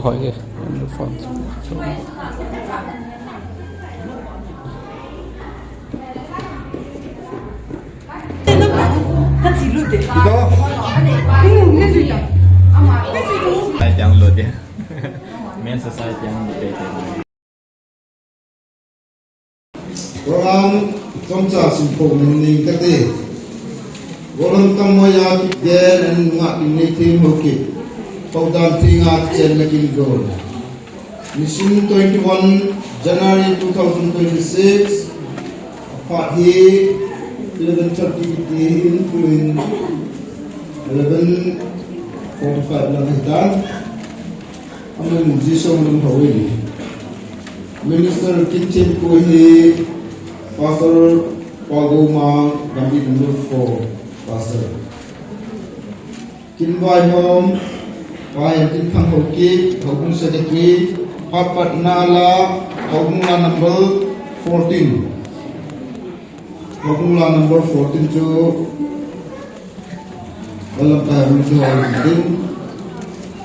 høje end front. Så. Sai download ya. Men society yang berbeda. Orang somsa simpong ning kate. Orang kamoya kiden and ngak ni tim hokit. Paudan tinga chen lakin go. Mission 21 January 2026. Part he 11:30 influence 11:45 lang hitan. Amen jisong ng hawin. Minister Kitchen ko hi Pastor Pagoma Gambi number 4 Pastor Kinwai Hom Payan Tin Phang Hoki Hokung Secretary Papat Nala Hokung La number 14 Hokung La number 14 jo dalam tahun itu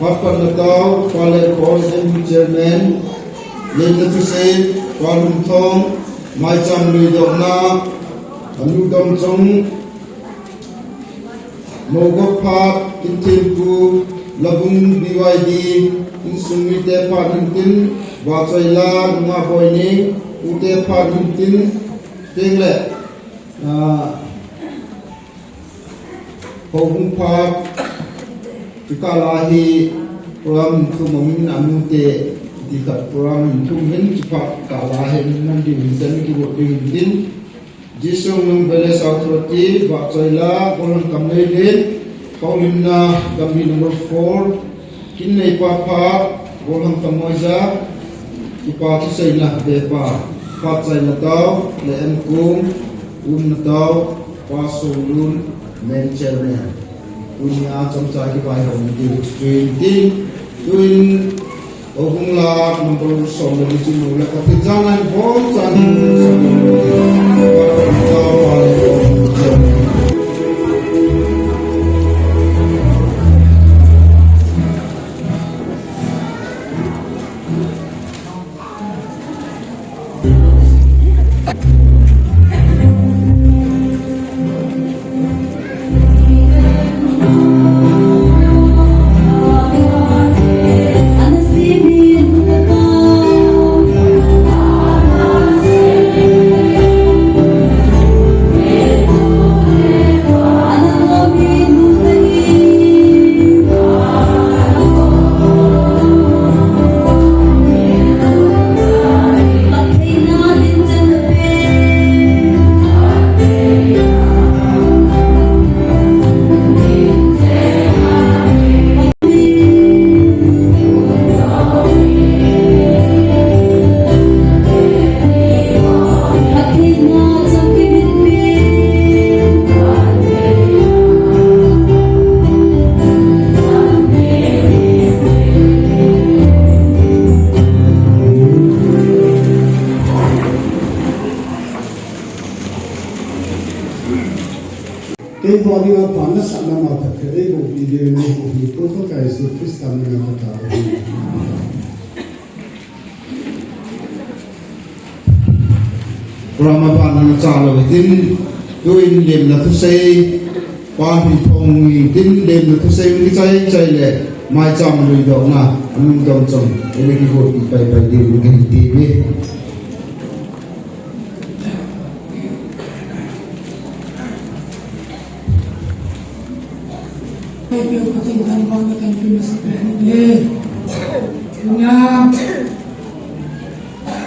Papat Natau Pale College Chairman Later to say Kwalum Thong Mai Cham Lui Dok Na Anu Dom Chong Mogok Phat Tin Tin Ku Labung BYD Insumi Te Phat Tin Tin Wa Choi La Nga Boy Ni Ute Phat Tin Tin Teng Le Hokung Phat Tukalahi Program Kumamin Anu Te di kat program itu cepat kalah nan di vision ki buat din jisung nang beles authority baksaila kolon kamledin paulinna gambi number 4 kinai papa kolon kamoja ipatu saila bepa patsaila tau le enkum tau pasulun mencernya dunia chamcha ki bai hom di training tuin Hokung La number 2 dari sini oleh kata jangan bosan Kay body wa panas sama mata kare go video ni ko ko kai se kristan na mata Ramadan na chala tin doin lem na tu sei pa hi thong ni tin lem na tu sei ni chai le mai cham lui do na anung dom chom ele ki go pai di ni ti ni Yo patingan ko na kan pinasapin punya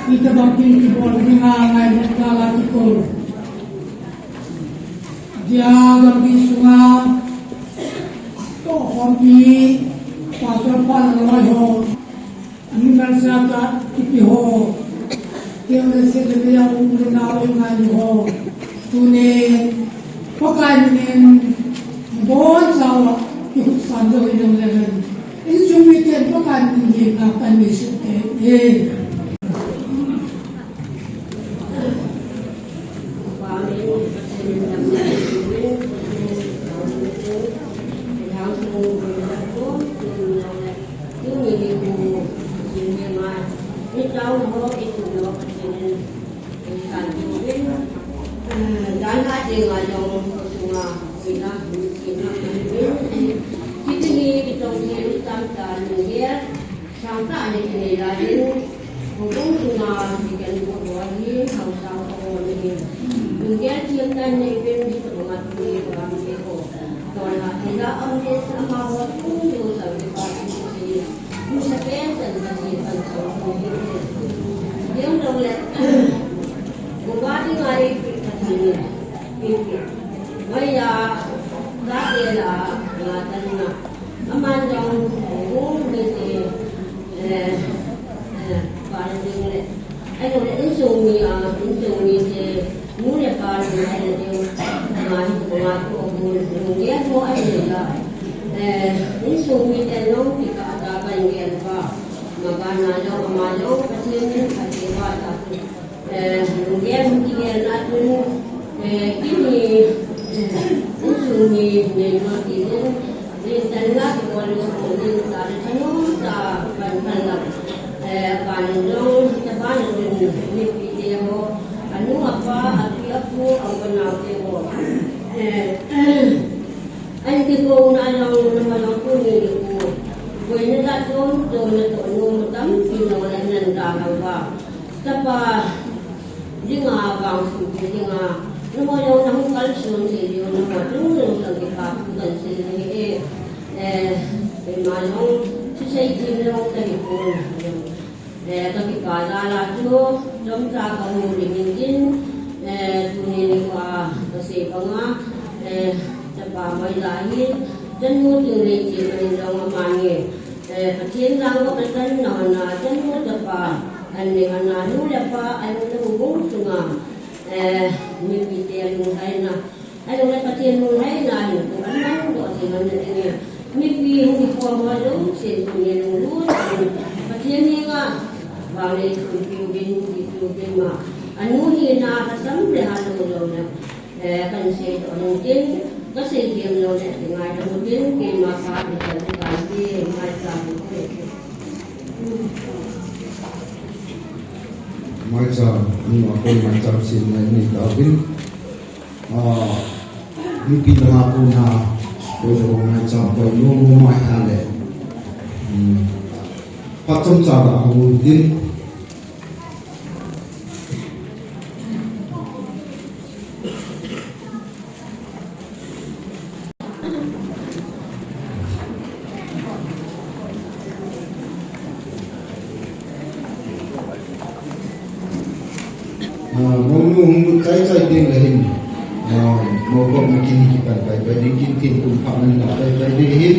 kita bakin ki bol nga ngai kala ko dia gambi sunga to hombi pasal pan ho ani mersa ka ki ho dia se le dia umur na ngai ho tune pokai ni bon sawa sanjo idam legan injumi ke pokan ni akan disuke Ikaw mo, ito mo, kasi sabi mo rin, dahil natin nga yung mga sila, Kitini itong samta niya, samta ni kanila din, hanggang sumabigan ko wali, hanggang ko wali. Hingga siyang niya din dito matuloy kami ko. Kaya nila ang din sa mawat kong sa pagpapin ko siya. Yung sa penta, kasi ang sa yung ulit, bumati nga rin kasi niya. Kaya, dati na, na aman yang mesti parang din ay ko insumi se muna parang ay yung mga ko niya mo ay nila insumi tanong ikataban yan pa magana daw amalo kasi kasi wala niya hindi natin kini insumi ne natin Dintala walau kemudian dari tanam tak panjang, panjang teban ini video anu apa aku nak tengok. Andi ko na lang ko ni ko. Bukan tak tu tam pinolan nan dalam ba. Tapa dinga bang suci dinga. Namo yung nahukal sun sili yung namatulong sa kipapugan sili malong society nilong talipon tapi kalala tu jom sa kamuling din tunili ko kasi pa nga sa may lahir dyan mo tunili nilong amani patin lang ko katan na dyan mo pa aning nula pa ano nabubong sunga mipitian mulai na ano na patian mulai na kung ano ko kasi manila mipi hindi ko malo sin punya nulu patian ni nga bali tubing ma anu ni na kasam de halo lo na kan se to din kasi diam lo na ngai to din ke ma pa de kan di mai sa Macam ni apa macam sini ni tapi ni pilih aku na kalau macam perlu macam le patut cara aku din Mungkin saya din lain, mungkin mungkin kita baik kita pun paman baik din,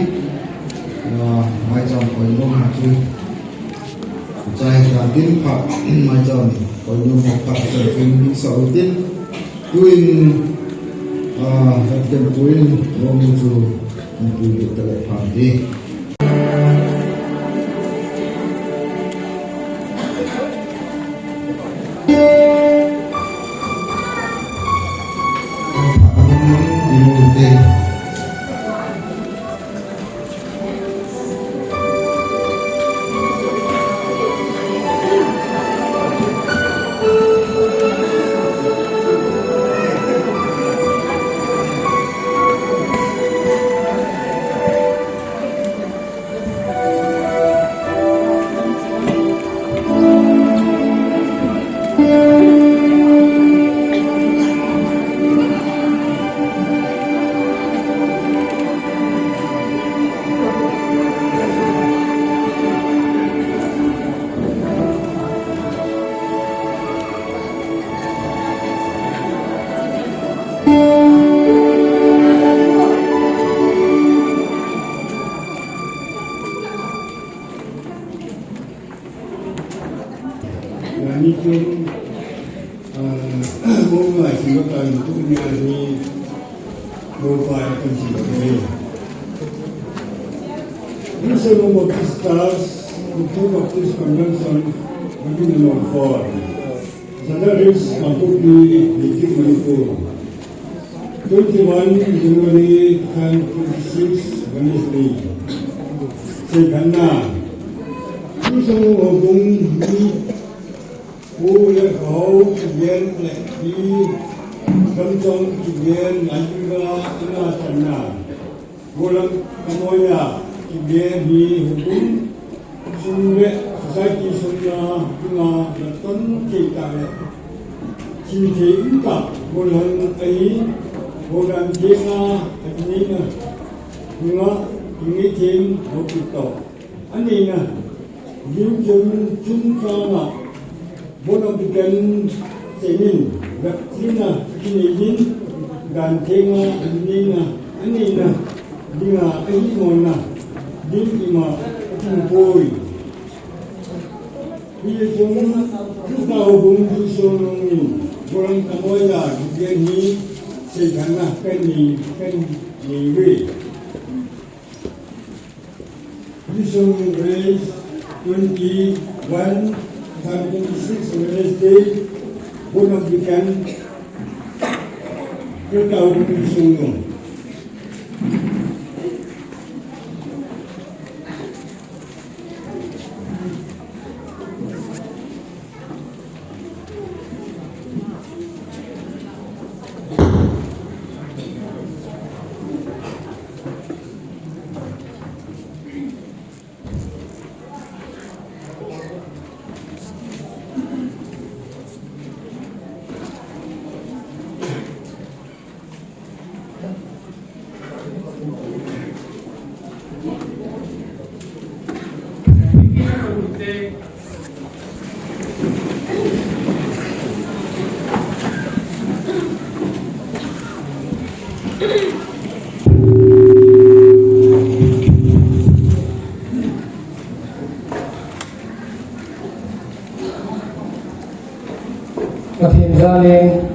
macam kalau macam saya din pak macam kalau pak terfilm sautin, tuin dan tuin orang tu untuk telefon dia. Mungkin mula silakan untuk menyanyi mobile pensiun. Bisa memotivasi untuk aktif konvensi bagi menolak. Sadaris untuk di Manipur. 21 January 2026 Wednesday. Sekarang ที่สมุทรบุรีมีผู้เลี้ยงเขาเลี้ยงแหล่งที่กำจัดเลี้ยงหลายปีละน่าสนใจบุรุษขโมยเลี้ยงมีหุ่นสุนเวสายที่สุนทรที่มาต้นที่ตายชีวิตกับบุรุษไอ้บุรุษที่มาอันนี้นะที่มาที่ทีมบุรุษต่ออันนี้นะยิ่งจนจุนฟ้ามาบุรุษเป็นเจนินแบบที่นะที่นี่ยินการเทงาอันนี้นะอันนี้นะดีงาไอ้ที่มันนะดีที่มาที่ป่วยที่จงที่เราบุญที่ส่งนี้บุรุษขโมยเรื่องนี้เสียกันนะเป็นนี้เว้ยที่ส่งเรย์21 26 Wednesday บุญบิกันเรื่องเราบุญส่งMatin zaling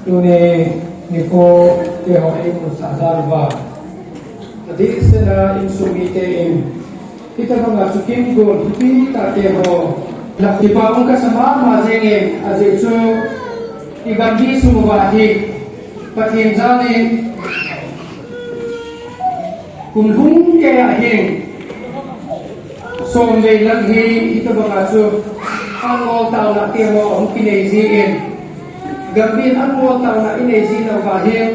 tuni niko teho ing sasarva adik sena insumite ing kita mga sukim go kita teho laktipa ung kasama mazengin azitsu ibandi sumuwahi patin zaling kumhung kaya hing som lay laghi ito mga su ang tao na tiyo ang pinaiziin. Gambin ang tao na inaiziin ang bahing.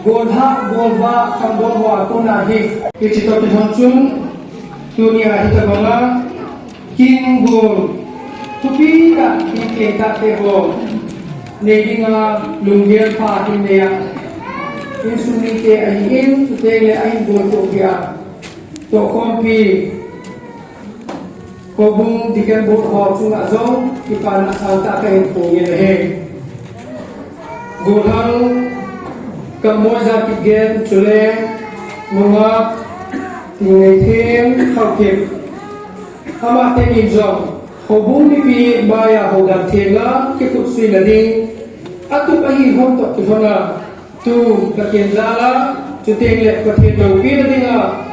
Golha, golba, kambonwa, tunahi. Kicito tihonsung, tunia hita mga king gol. Tupi ka, ikita teho. Negi nga lunggir pa hinaya. Insumite ayin, tutele ayin gol tokya. Tokompi. Kobung dikan bot ho chung azong ipan alta kain pungin he golang kamoy za tigen chule mga tingitim khawkip ama tenin jong kobung nipi baya hogan thenga kiput sui lading atu pahi hom to kithona tu kaken zala chuteng le pathen do pi ladinga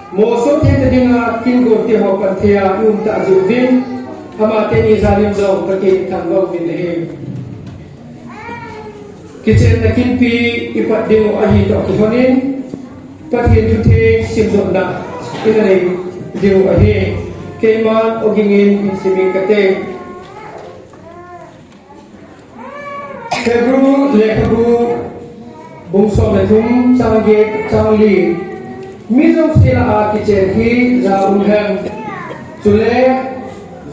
Moso tete dinga kingo te ho pathia ta juvin ama te ni zalim zo pake tanggo bin he kitchen na kinpi ipat dingo ahi to kithonin pathin tuthe simdo na inare dingo ahi kema ogingin insimi kate Febru lekabu bungso letum sange sangli Mizong sila kitchen hi zaunhan chule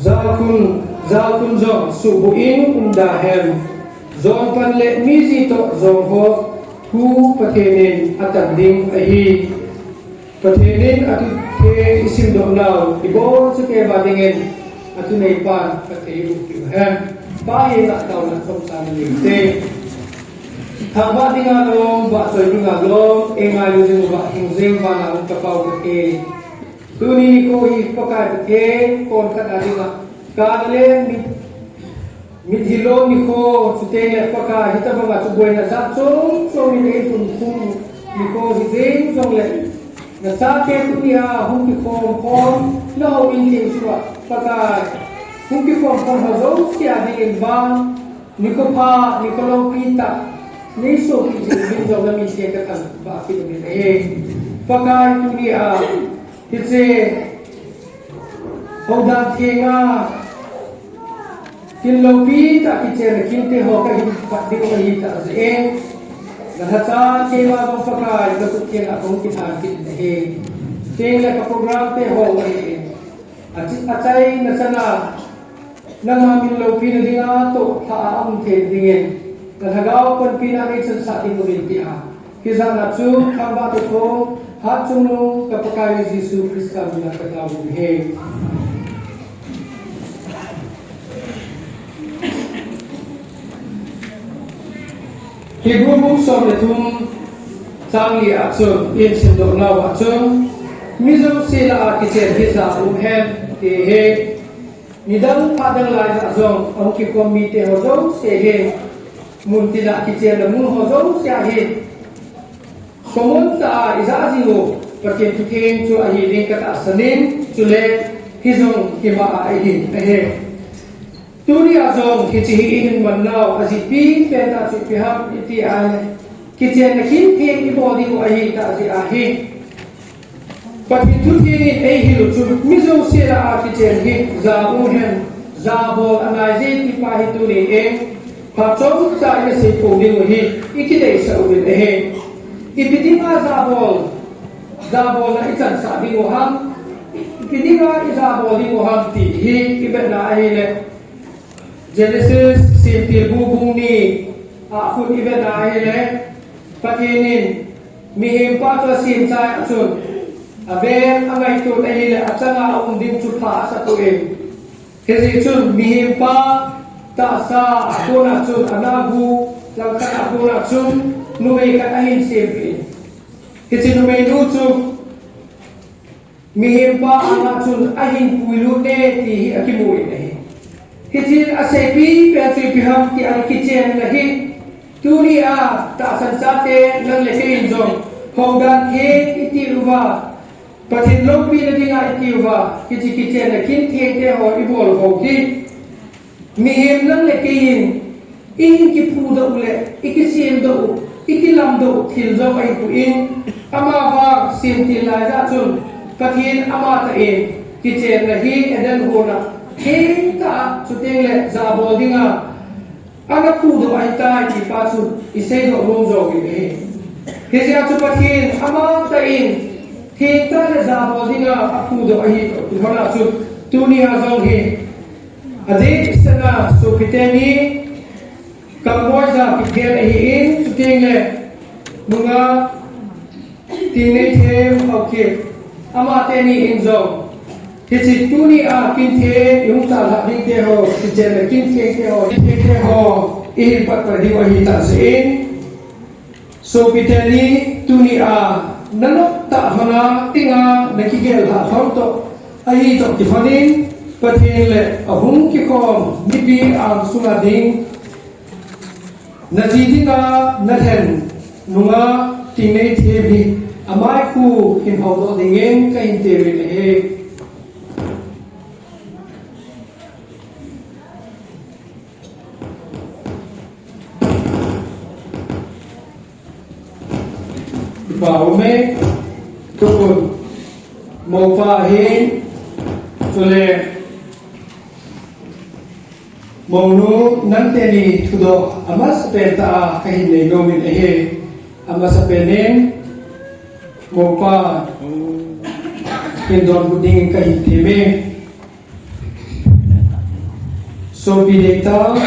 zalkun zong subuin undahem zong panle mizi to zong ho hu pathenin atanding ahi pathenin atu the isim do naw ibo su ke badingen atu nei pan pathayu hem bai na taw na som san ni te Thaba dinga long ba soi dinga long enga yuzing ba hingzing ba na ung kapau ke tuni ko hi pakai ke kon ka dinga kadle mi dhilo ni ko suteng pakai hita ba chu boy na sa chong chong ni tun khum ni ko hizing chong le na sa ke tuni ha hum ki khom no in ki suwa pakai hum ki khom ha zo sia ding ba ni ko pa ni ko lo pita Niso bin zo na misi ka kan ba ki ni pakai tu ni a kitse Hoda Tinga Kilopi tak kicir kinte ho ka himpat di ko hita ze Nahata kewa mo pakai ko kin akong kitagit he Tingla ka program te ho Atay na sana nang mamilopi na dinga to taang te dingin Nahagaw kon pinarisan sa ating kumintia Kisa na chu kamba to ko hatung no kapakai Yesu Krista na katawag he Hebrew book som letum sangi action in sindo law action mizom sila kitchen hisa umhem te he midang padang lai action ang ki komite hozo se he mun tila kitchen da mun hozo se he komun ta izazingo pakin tuking chu ahi ning kata sanin chule hizong kima ahi he Turi azong kicihin manau azipi peta cipiham iti ay kician nakin king ibodi ko ahi ta azi ahi pati tukin ay hilucu mizo sila kician hik zabuhen zabol anazi tipahi turi patong sa iya si pungin wahi ikidai sa uwin ipidima zabol na isan sa di waham ipidima izabol di waham tihi ibet na ahile Genesis simpil bubung ni akun ibe dahil patinin mihimpa to sim sai asun aben amai to dahil atanga dim chupa sa tuin kasi chun mihimpa ta sa akun asun anagu langkan akun asun numay katahin simpil kasi numay nutsuk mihimpa ang asun ahin puilute ti akimuin Kecil asepi petri piham ti al kitchen lahi turi a ta sansate nang lekin jong hongdan he iti ruwa patin lopi na dinga iti ruwa kici kitchen lakin te ho ibol hoki mihim nang lekin in ki puda ule ikisim do ikilam do til do ai puin ama va sim til la ja chun patin ama ta e kitchen lahi edan hona Henta sutingle zabol dinga aga pudo ay tay ti pasu isay do romjo gibi kaya tupatin ama tain henta le zabol dinga pudo ay to wala su tuni azong he ade sana so piteni kamoy za pigel ay sutingle mga teenage okay ama teni inzo Kisi tuni a kinte yung tala dite ho kijele kinte ho ihin patpadi wahita sein so pitani tuni a nanok ta hana tinga nakigel ha thonto ahi to kifanin patin ahung ki kom nipi ang sumading najidinga nathen nunga tinei thebi amai ku hin hawdo dingen kain tewi le Paume tukun mau pahin tule mau nu nanteni tudo amas penta kahin nei nomin amas penen mau pa kendon buding kahin teme so bideta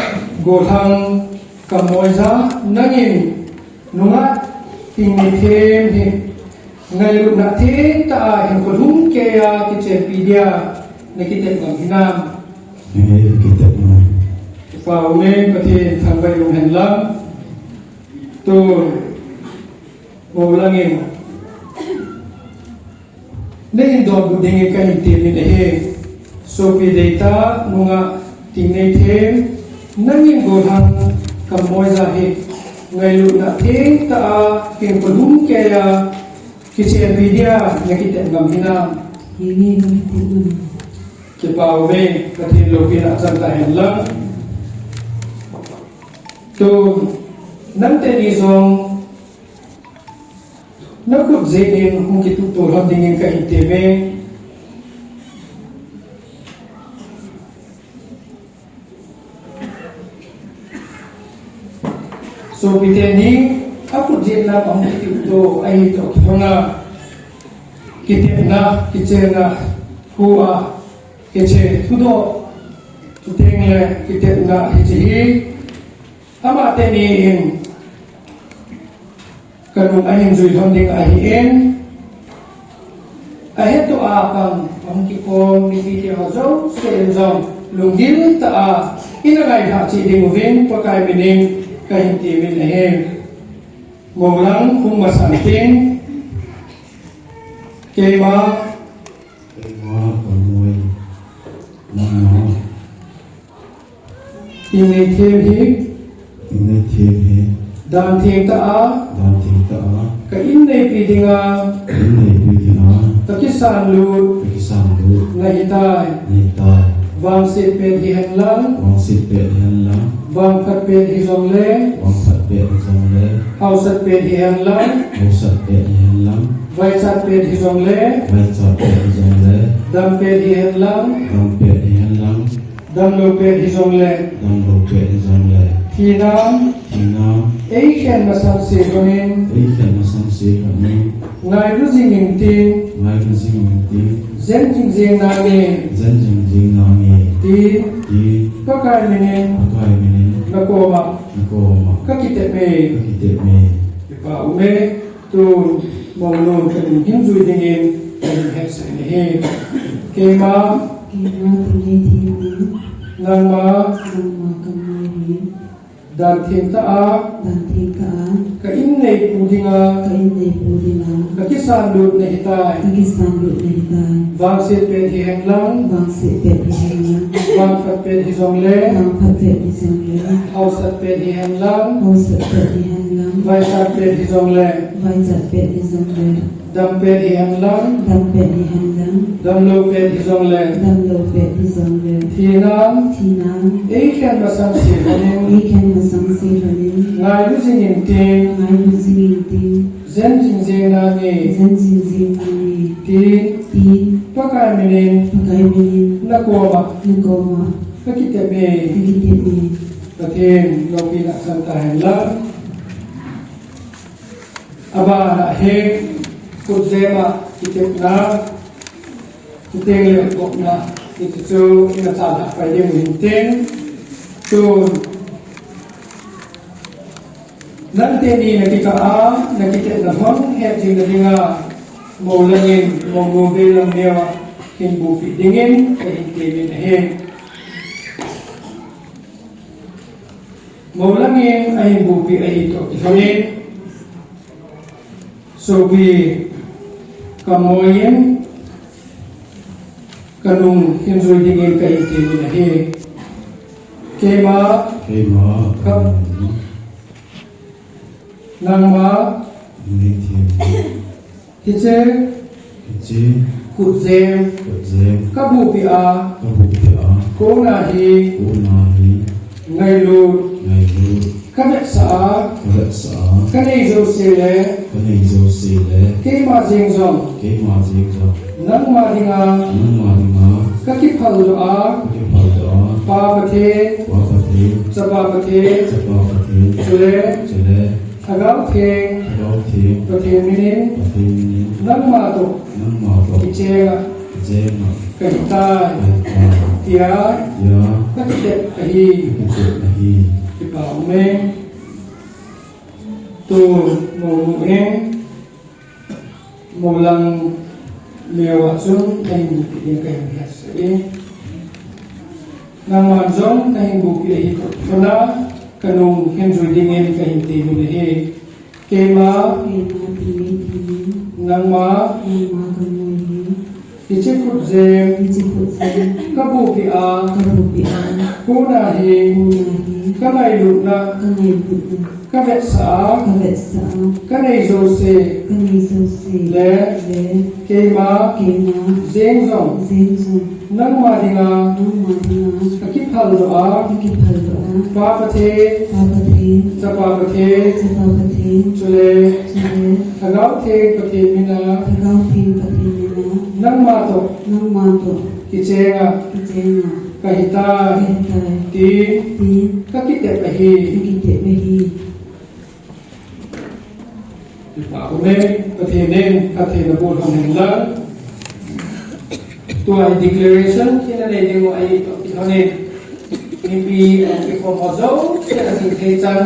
gorhang kamoiza nangin nungat Tinithem he ngayon natin ta hin kulung kaya kitsepidia nakita ng hinam kita mo paumen pati tambay yung henlam to ulangin Nahin doon budingin ka hintimin so pideta mga tinithem nangin gorhang kamoy zahi ngayon natin ta pinulong kaya kitsepidia nakita ng hinam ini natin Kipaume katilogin at santahin lang to nantenizong nakubzinin kung kitutulong dingin kahintime So biteni aku jela pang itu ai to kona kitena kitena hua kece tudo tutengle kitena hici ama teni in kanung ahin zui honding ahin ahet to apang pangkipong nipiti hazo senzong lunggil ta inagai ha chi dinguvin pakai mining kahinti min ahin Maulang kung masanting kema kamoy nang ini thêm dan thêm ta ka inne pidinga takisan lut ngahitai wang sit pet hi hanlang wang khat pet hi zongle hau sat pet hi hanlang vai sat pet hi zongle dam pet hi hanlang dam lo pet hi zongle Tinam Eichen masang sekonin Ngai lu zingin tin Zen jing zing nami Ti Pakai minin Nakoma Kakitet me Ipa ume Tu Mongnon Kanin hinzui dingin Kanin heksa ini Kema Nangma dan thêm ta ka in nei pudinga ka kisan lut nei tai wang se pe hi henglang wang ka pe hi zongle hau sat pe hi henglang vai sat pe hi zongle dam pe hi henglang dam lo pe hi zongle tinam ei khan masam se ngai lu zingin ting zen jing zing nami ti pakai minin nakoma kakite me katin lo pina santahan lang aba na he kudzema kitip na kiteng le kok na ito ina sada pa yung hinting tun nanti ni nakikaa nakita na hon het jing na dinga mo langin mo mobil lang niya kinbupi dingin kahintimin ahin mo langin ay bupi ay ito isonin so bi kamoyin kanung hinzoy dingin kahintimin ahin kema Nangma Hice Kudzem Kabupia Konahi Ngailut Kabeksa Kaneizo Sele Kema Zingzong Nangma Dinga Kakipaldoa Papate Sabapate Sule Agak Peng Patin Minin Nangma To Icega Kahitai Tia Kakitep Kahi Kipa Umeng Tu Mungeng Mulang Lewatsun Kahin Bukit Kahin Biasa Nangmanzong Kahin Bukit Hito Kena kanung henzoy dingin kahinti mo lihi kema nangma ichikut zem kabupia kunahi kanailut na kabeksa kanaizose le kema zengzong nangma dinga kakiphaldoa Papate Sapapate Sule Agauti Pati Mina Nangmato Kicenga Kahita Ti Kakitep Ahi ประเทศนี้ประเทศระบบของเราตัว declaration ที่นั่นเองว่าไอ้ตัวนี้มีปีของเขาเจ้าที่เราสิ่งที่จัง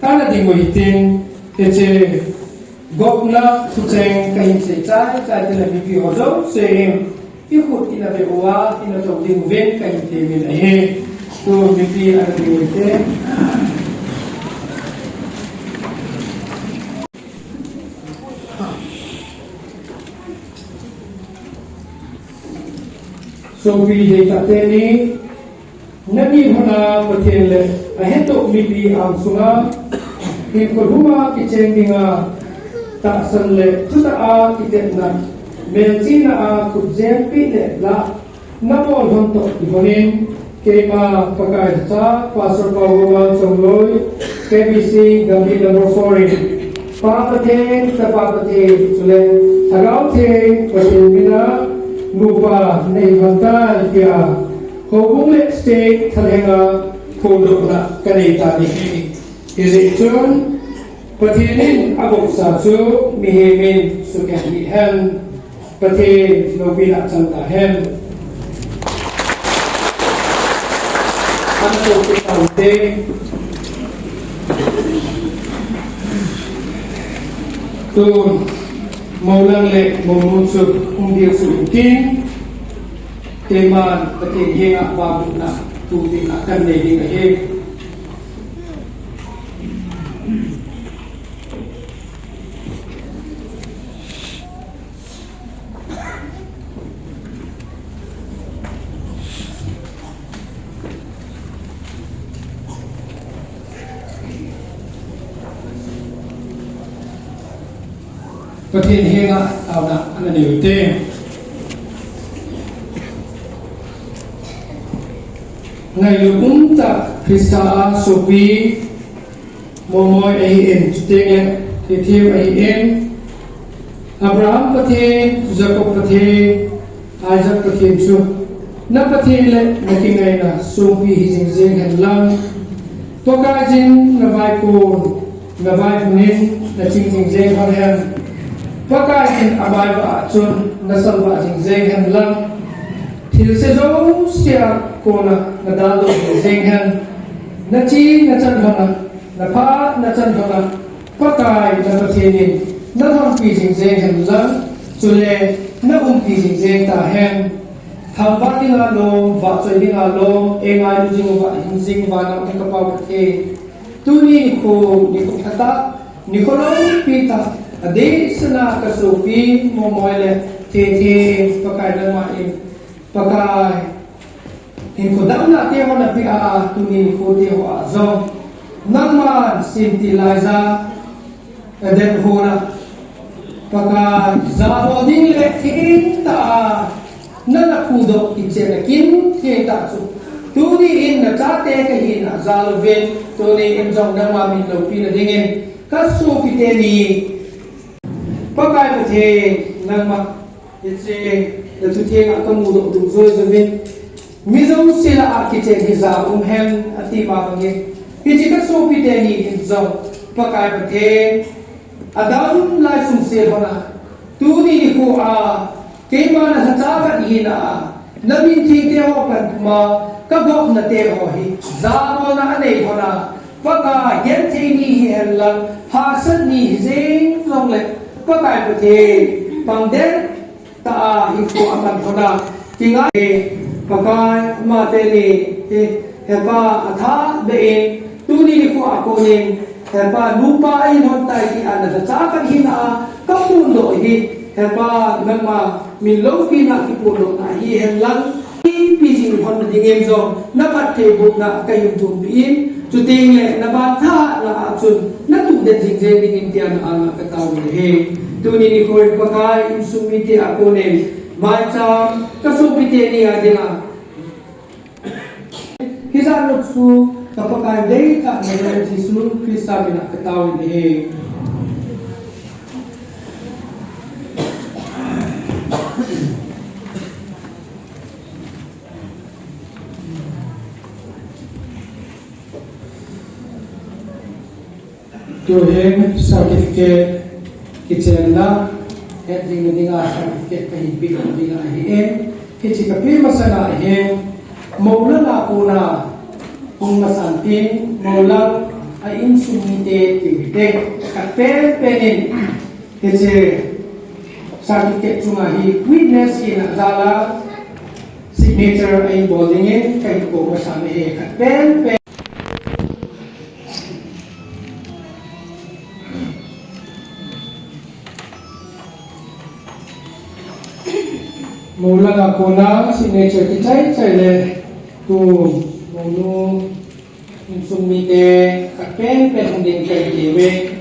ถ้าเราดีกว่าที่ที่จะกบนักสุดแรงกันเสียใจที่เรามีปีของเจ้าเสียงที่ขุดที่เราไปว่าที่เราต้องดิ้นเว้นกันที่มีอะไรตัวมีปีอะไรดีกว่าที่Sopi de kateni nabi hona patele aheto mipi ang sunga ki koduma ki chendinga ta sanle chuta a ki tetna melchina a ku jempi le la namol honto ibonin kema pakai cha pastor pawa songloi KBC Gambi number 4 papate tapapate chule agau the patimina Nupa nei bantal kia hobule state thalenga kodokna kaneta ni izitun patinin abok sa chu mihemin sukani hem patin nobila chanta hem anto kitante tun Maulang le memuncul umdir sukin teman patin hinga babuna tuti akan lagi ngaheประเทศเฮงะเอานะอันนั้นอยู่เต้ในลุงจากคริสตาโซปีโมโมเอเอ็นจุดเองเทียมเอเอ็นอับราฮัมประเทศยาโคบประเทศไอซักประเทศชูนับประเทศเล็กนักยังไงนะโซปีหิจิงเซงเห็นลังตัวกาจินนบายโกนนบายฟุนินนจิงจิงเซงเขาเห็นPakai in abai ba chun nasal ba jing zeng han lang thil se zo sia kona na dal do zeng han na chi na chan thona na pha na chan thona pakai na pathenin na thon pi jing zeng han lang chule na pi jing zeng ta hen tham va ding a lom va choi ding a lom engai lu jing va hin jing va na ka pa ke tu ni ko thata ni ko lo pi ta Ade sana kasupi momoile te pakai nama in pakai in kodam na te ho na pi a tuni ko te ho a zo nangman sinti laiza aden hora pakai zabo ding le tin ta nana kudo kichena kin te ta chu tuni in na cha te ka hin na zalven tuni in jong na ma min lo pi na dingen kasupi te ni pakaiประเทศนักมาเอเจและทุกที่ก็ต้องมุ่งดูโซยจะเป็นมิจฉาศิลป์อาร์คิเทคที่จะอุ้มเห็นอธิบายกันที่จริงก็สู้พิเศษนี่อินจงpakaiประเทศอาดัมไลฟ์สุ่มเสียบนะตัวนี้กูเกี่ยมันจะจ้ากันอีน่ะนับมินที่เที่ยวกันมาก็บอกนัดเที่ยวให้จ้ามันอันไหนพอนะpakaiยันที่นี่เห็นหลังหาสันนี่เจ๋งลงเลยpakaiประเทศบางเด็กตาหิวอาการคนละจริงไงpakaiมาเตนี่เห็นป่ะอาท่าเบงตัวนี้กูอากูเนี่ยเห็นป่ะลูกป้าอินคนไทยที่อันนั้นจะจ้ากันหินก็พูดโดยเห็นป่ะเมื่อมามีลูกพี่นักที่พูดโดยนะเห็นหลังที่พี่จิงคนมันยังเองจงนับเทบุตรนะก็ยุ่งจุ่มปีนจุดเองเลยนับท่าละจุดนับตุกเด็ดจริงๆดิ่งเตียนอาณาเกตาวิเฮตัวนี้นี่คนpakai insumiti aku ne macam kasupiti ni adina kita nutsu kapakai data mengenai seluruh Kristen nak ketahui ni Tuhan certificate Kitenda heading dinga certificate kay big dinga hien kitikapi masana hien maula na kuna kung masantin maula ay insumite tibite kapel penin kiti certificate sumahi witness ina zala signature ay boldingin kay ko masana kapel mula na kuna signature kitay chale tu mulu insumite kapen pending kay diwe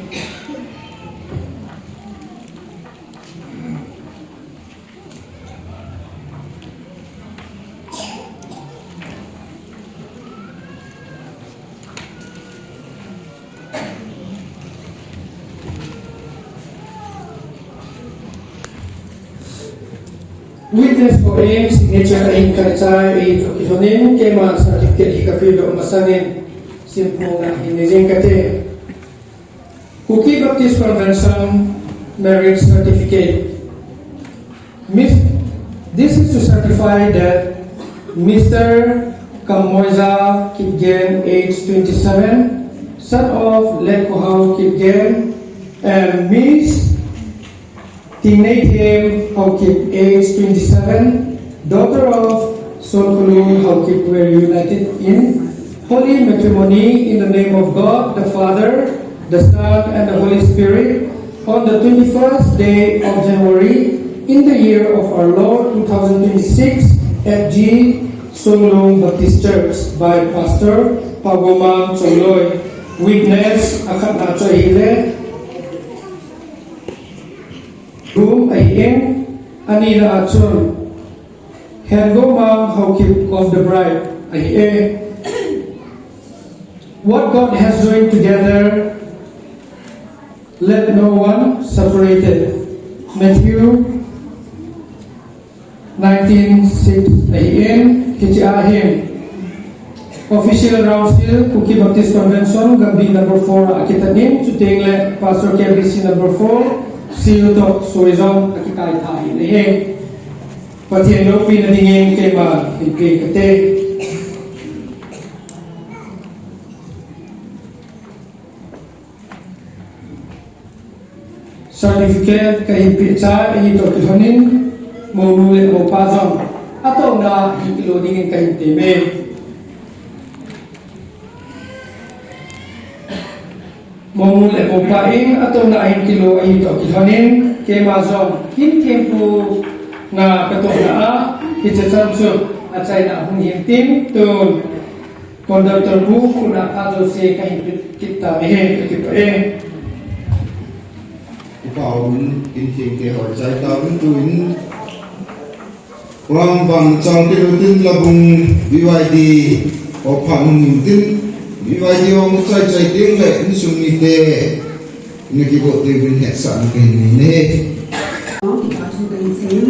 witness ko rin signature ay kacay isonin kay mga certificate ikapido masanin simple na hinizing kate Cookie Baptist Convention Marriage Certificate. This is to certify that Mr. Kamoiza Kipgen, age 27, son of Lekohau Kipgen, and Miss Tinatim Haukip, age 27, daughter of Solkulu Haukip, were united in holy matrimony in the name of God, the Father, the Son, and the Holy Spirit, on the 21st day of January, in the year of our Lord 2026, at G. Songlong Baptist Church, by Pastor Pagomang Choloy. Witness Akat Nachahile, Room Ayin, Anila Achon, Hengomang Haukip of the bride, Aye. What God has joined together, let no one separate it. Matthew 19:6 Ayin, Kichiahim. Official Council, Cookie Baptist Convention, Gabi number 4, Akitanim, Chutingle, Pastor KBC number 4, Silutok, Suizong, Akikai Tahin. Ayin. Pati ano pinadingin kay Kate. Certificate kay pizza ito kihonin maulit mo pasong atau na ikilodingin kay time maulit mo paing atau na ahin kilo ito kihonin kay mazong hintimpo na katong naa kitsasamsut at say na akong hintim to conductor book na kato si kay kita kipae Paun in ke hoi chai ta un tuin wang bang chang ke tin labung BYD o phanung tin BYD ong chai chai ting le in sung ni te ni ki bo te win het san ke ni ne ki ka chu dai sen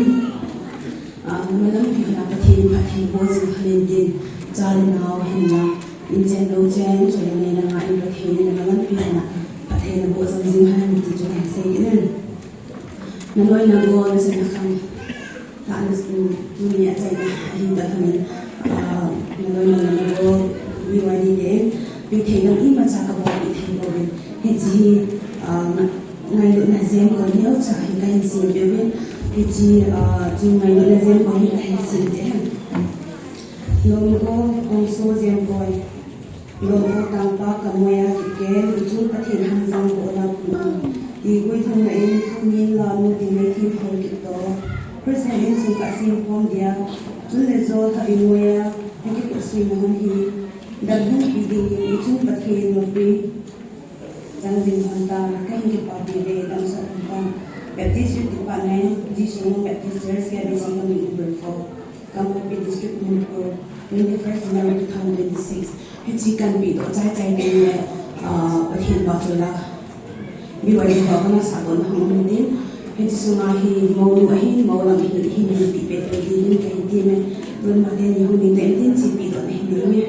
malam ki na pathin bo sin khalin din chal naw hin na in chen lo chen chole ne na nga in pathin na malam pi na pathin bo sam jing han ti chu ha se inen naloy na go na sa nakam tanas dunia chai na hin da khamin naloy na go wi wa ni de pi thei na i ma cha ka bo pi thei bo he ji ngai lu na zem ko ni o cha hi kai si be be he ji ji ngai lu na zem ko hi kai si de lo go on so zem boy lo go tang pa ka moya ke chu pathin han jang ko na di goi thong na in thong min la nu di mai ki phol ki to present in su ka sim pom dia chu le zo tha in moya he ki ko si na hi dan hu ki di chu pathin no pi jang din anta kai ki pa bi de dam sa pa Baptist Department di Song Baptist Church ke di sing mi Berfo Kamupi District Mungko 21st January 2026 Hichi kan bi do chai chai de pathin ba chula bi wa ni ba na sa don hang din hichi sunga hi mo hi mo la bi hi ni ti pe to di ni kai ti me don ma de ni hu ni de tin chi bi do ni ni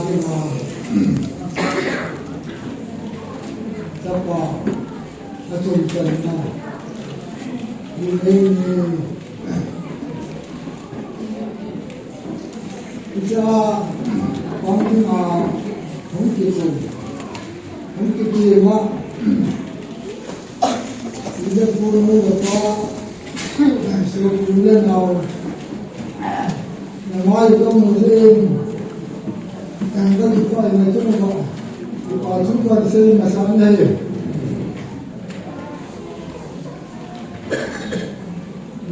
เป็นมาจะปอกประชุมกันมามีเองมีจะของที่มาของที่สุดของที่ดีว่ามีเรื่องพูดรู้แบบว่าสุดเรื่องเราอย่างน้อยก็มือเองแต่ก็ติดต่อในทุกคนติดต่อทุกคนเสียมาสอนเลย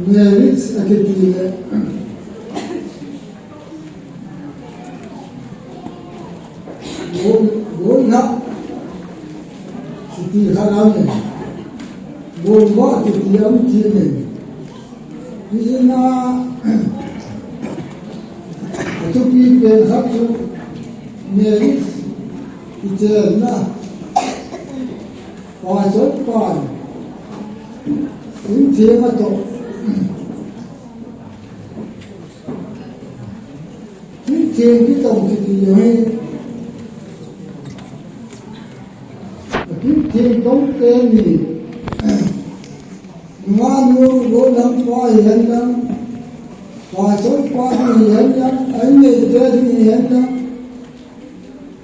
เนี่ยนี่สักทีเลยโว้นะสิที่ขนาดนี้โว้ว่าที่ที่อันที่นี่นี่นะทุกปีเป็นครับทุกเนี่ยที่เจอนะพอจบก่อนถึงเที่ยงตกถึงเที่ยงที่ตรงที่อยู่ให้ถึงเที่ยงตรงเต็มนี่งานนู้นโดนทำพอเห็นแล้วพอจบก่อนเห็นแล้วไอ้เนี่ยเจอที่เห็นแล้ว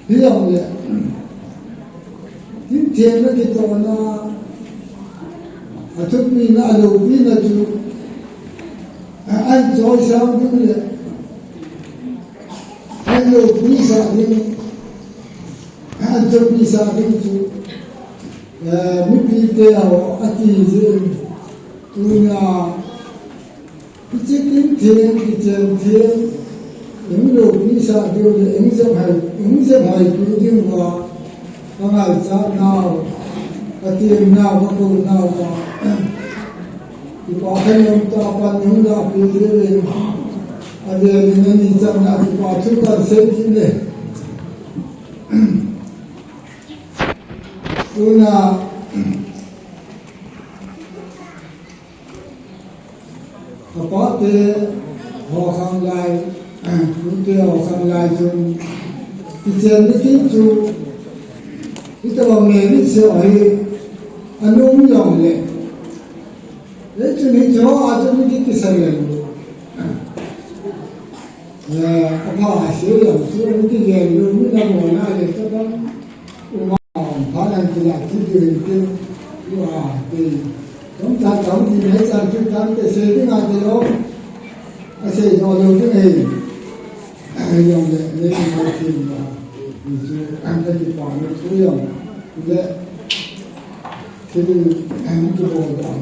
เที่ยงเลยถึงเที่ยงแล้วที่ตรงนะทุกปีน่าดูปีน่าดูอันจอยสาวดูเลยอันดูปีสาวดูอันทุกปีสาวดูมุปีเดียวอาทิตย์ตัวน่ะพิจิตรเที่ยงพิจิตรเที่ยงยังดูปีสาวดูเลยยังจะให้ดูดีกว่าทำไมจะน่าอาทิตย์น่าก็ดูน่าว่าที่พอให้ยมต่อไปยมจะพิจารณาอะไรนี่จะน่าที่พอทุกคนเสียทีเลยตัวน่ะพอเตะหัวข้างไหล่ตัวเตะหัวข้างไหล่จนพิจารณาที่จูที่ตัวเมริเสียให้อนุมยอมเลยแล้วจุดนี้จะอาจจะไม่ได้คิดอะไรเลยพอหาเสียอย่างสุดที่เรียนรู้ไม่ได้หมดนะเลยก็ต้องว่าพานันทีละที่เรียนเกี่ยวว่าเป็นต้องการทำที่ให้สารพิษการเกษตรที่งานเดียวอาศัยเราดูที่เองอย่างเนี้ยนี่คือที่ว่าคืออันที่ผ่านมาทุกอย่างและที่อันที่บอกว่า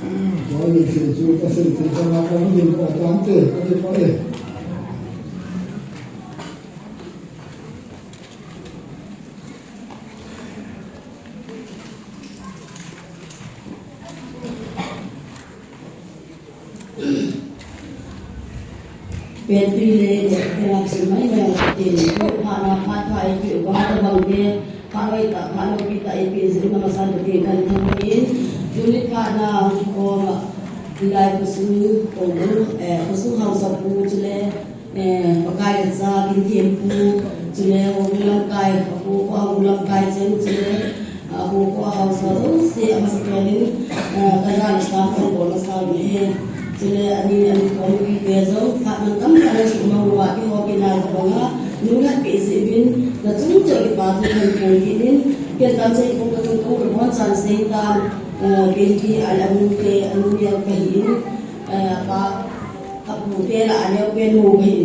Voglio che tu passi il tempo a fare un importante perché poiเป็นปีเลยเป็นหลักสูตรไม่แบ่งเป็นพานาพาไทยอยู่บ้านบางเดียพาไว้ตัดพาโลกิตาเอพีสิมาสั่งเกี่ยวกันทั้งนี้ยูนิตพานาโอมาลายผสมของผสมเฮาสับปูจุเลปากายจะกินเทียมปูจุเลโอวิลังกายปูก็เอาวิลังกายเจนจุเลปูก็เฮาสับเสียมาสักอย่างนึงกระดานสตาร์ทบอลสตาร์ทเนี่ยจุเลอันนี้ของวิเดโซถ้ามันกำลังจะมาว่าที่เขาเป็นอะไรบ้างอ่ะนู่นนั่นเป็นสิ่งนี้แล้วจุดที่ปาร์ตี้มันเป็นที่นี่เกี่ยวกับสิ่งของตัวตัวกับวันจันทร์เสกตามเป็นที่อะไรมุ่งเตะมุ่งเดียวไปหินปะขับมุ่งเตะละอันเดียวเป็นมุ่งหิน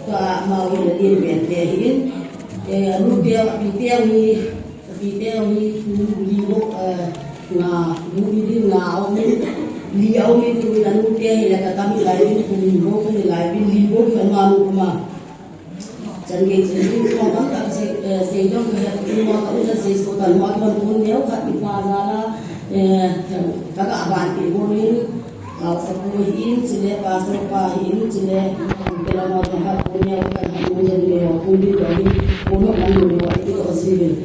ก็มาวิลเลียนเป็นเตะหินมุ่งเตะปีเตะมีลีโบงามุ่งดีงาเอาไม่ลีเอาไม่ตัวนั้นมุ่งเตะแล้วก็ทำอะไรเป็นลีโบเป็นอะไรเป็นลีโบเป็นมามุ่งมาจันเกศนี่เขาต้องการเสียงต้องการที่มาเขาจะเสียสุดท้ายมาคนคนเดียวขัดมาแล้วkakak abang ibu ni sepuluh in sini pasal pahin sini dalam tempat punya kan punya dia pundi dari punya kan dia itu asli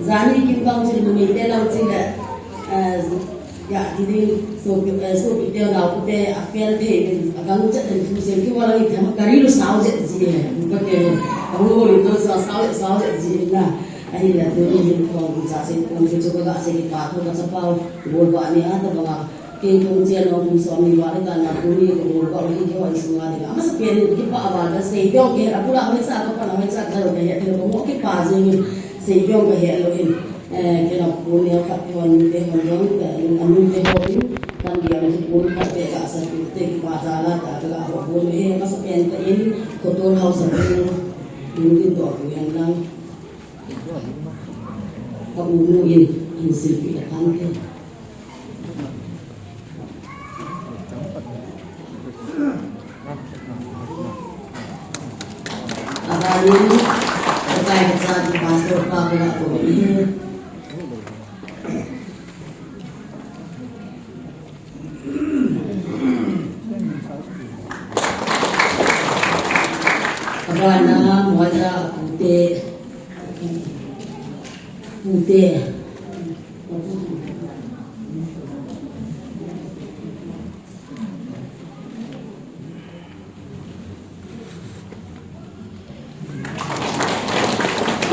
zani kimbang sini meminta lang sini ya jadi so kita nak kita afel deh akan cakap tu sini kita lagi kari lu sahaja sih bukan Oh, itu salah zina. Akhirnya tu ni kalau bisa untuk juga segi patuh dan sepau boleh ni ada bang. Kemudian orang suami wanita nak puni boleh lagi kau semua ni. Ama sekian kita awal sejauh ke aku lah masa apa nak masa kalau dia tu mau ke pasang sejauh ke hello in. Kita puni apa pun kita orang amun kita pun kan dia mesti pun kita asal kita pasala tak ada apa pun masa sekian ini kotor house mungkin tu aku yang lang kemudian hasil pilihan ke apa ini terkait saat pastor Pablo aku ini Karena wajah putih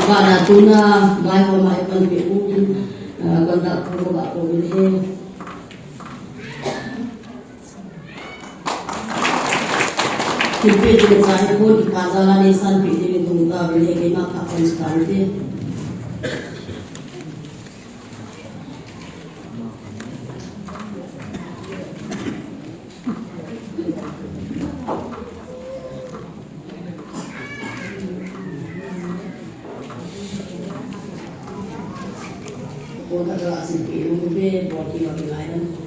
pada tuna baik orang yang berpikir kontak keluarga ini Tipe juga saya pun di pasaran desan pilih tunggu beli kena kapan sekali. Kota kelas itu mungkin buat kita lain.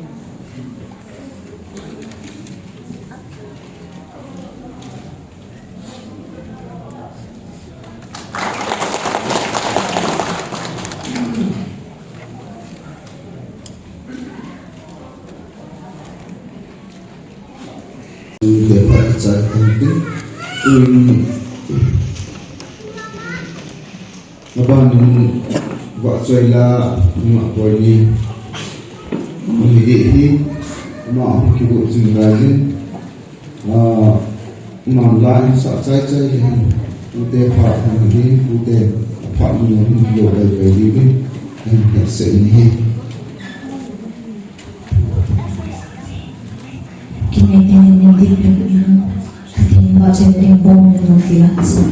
Dapat saya penting Abang waktu ila mak boleh mendidik mak kibuk tinggalin mak lain saja yang putih pak ini putih pak minum yo bayi ini dan kesini Macam rembong dengan biasa.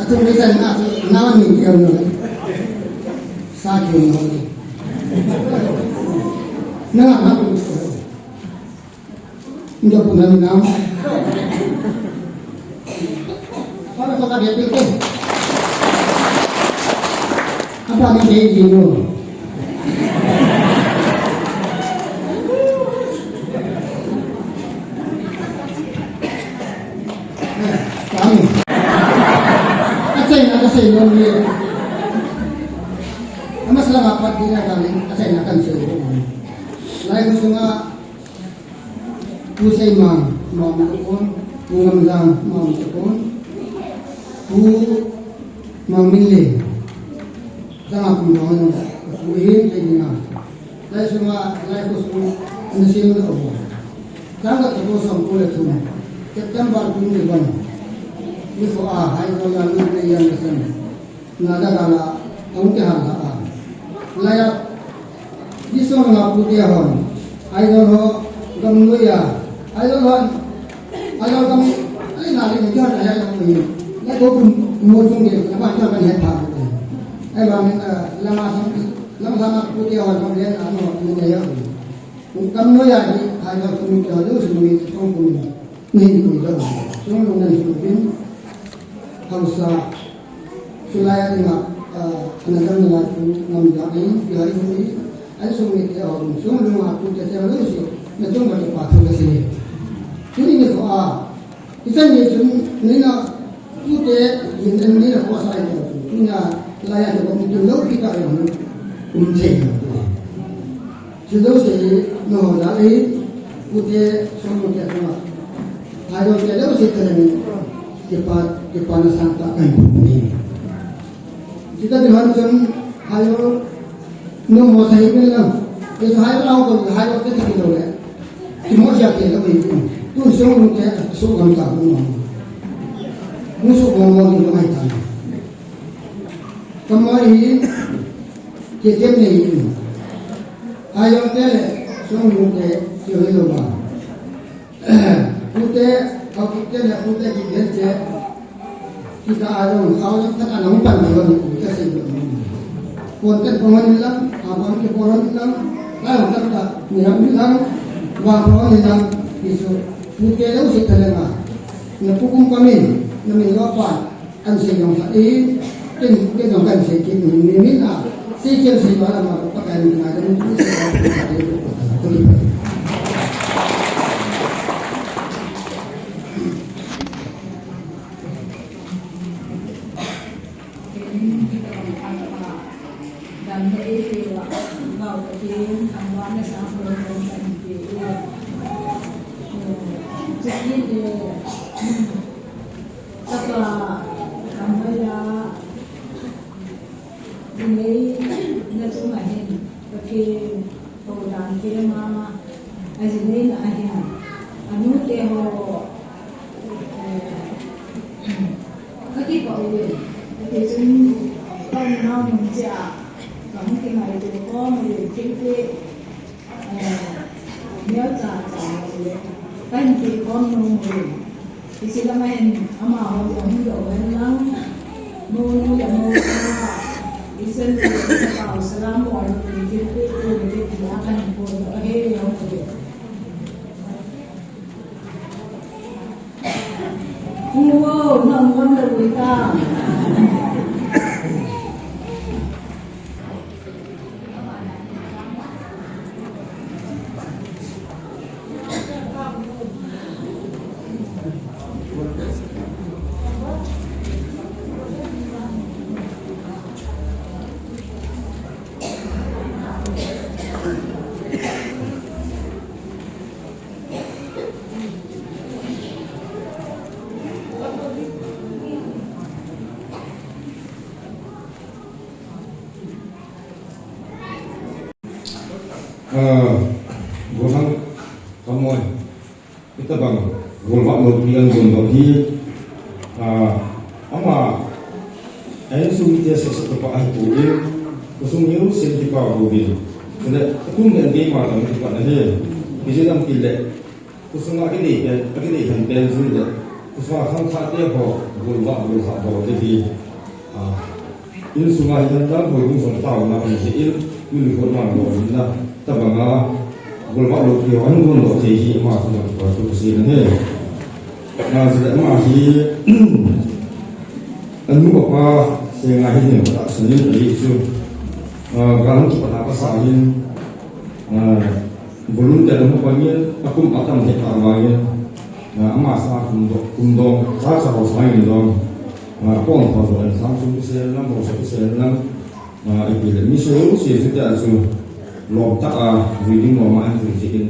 Atau misalnya nama mingkian sakit nama apa itu? Tidak punya nama. Kalau kau ada pikir apa yang dia ingin? Kami. Saya ni, amas lang apat din na kami, kasi nakan siya. Lain gusto nga, pusay mamukon, lang mamukon, mamili, sama pumungan, kuhin, kayo nga. Lain gusto nga, lain gusto, ano siya na ako. Sangat ako sa kulit ko, September 21. Itu hai ko la lu ne yang kesan nada kala ang ke ha ha laya diso nga putia hon ai do ho gam lu ya ai do hon ai do gam ai na le ja ya la ni la ko mo chung ge ba cha ban he pha ai ba men la ma putia hon gam le na no ni ya gam lu ya ni ai do ku ni ja lu su ni song ku ni ku ja song lu na su bin Hausa sulaya dengan tenaga mengambil di hari ini ada semua orang semua rumah pun jadi orang sih macam mana patut kesini jadi ni doa kita ni nak kita ini nak kuasa itu punya layan itu mungkin lebih kita yang umceng jadi sih no dari kita semua kita ada kita sih terus kepada Santa ini. Kita diharuskan hayo no mau saya bilang, itu hayo lau kalau hayo kita tidak boleh. Cuma siapa yang lebih itu semua mungkin sukan tak mau. Musuh ngomong itu macam. Kemarin kita ni hayo kita semua mungkin jual lomba. Kita kalau kita nak putar kita ada kalau kita nak umpan dia kita sebut konten pengen bilang abang ke orang bilang kalau kita niat bilang orang bilang isu putar itu setelah napukum kami namin lapan ang siyang sain tin kan sikit ni mina sikit si wala mapakai ni ada ni dan itu mau bikin kawan sama orang itu jadi apa kamera ini nggak cuma ini pakai orang kira mama aja ini aja anu teho kaki bau itu con nó mình chả còn cái này thì có mình chính cái nhớ trả rồi cái gì con nung rồi thì chỉ là mình ama họ giống đồ bên lắm mua mua thì xin thì bảo Assalamualaikum warahmatullahi wabarakatuh. Wow, nonton berita. Golang kamoy kita bang golwa lopian gondohi ama ayo sumite sesuatu pa ay tuil kusung niru senti pa gobi jadi kum dan di mata ni pa nahe biji dam tile kusung agini han pen suida kusung khang khate ho golwa ho jadi il sungai dan dam ho song tao na ni il il ko ma lo na tabanga golwa lo ki wan gon lo te hi ma su na ko tu si ne na zira ma hi anu pa se nga hi ne ta sun ni ri su ga han ki pa pa sa hin bolun ta mo pa ni akum atam he ta ma ni ama sa kum do sa sa ho sa ni do pon pa do sa su se na mo se na epidemi so si se ta su lom tak reading normal and reading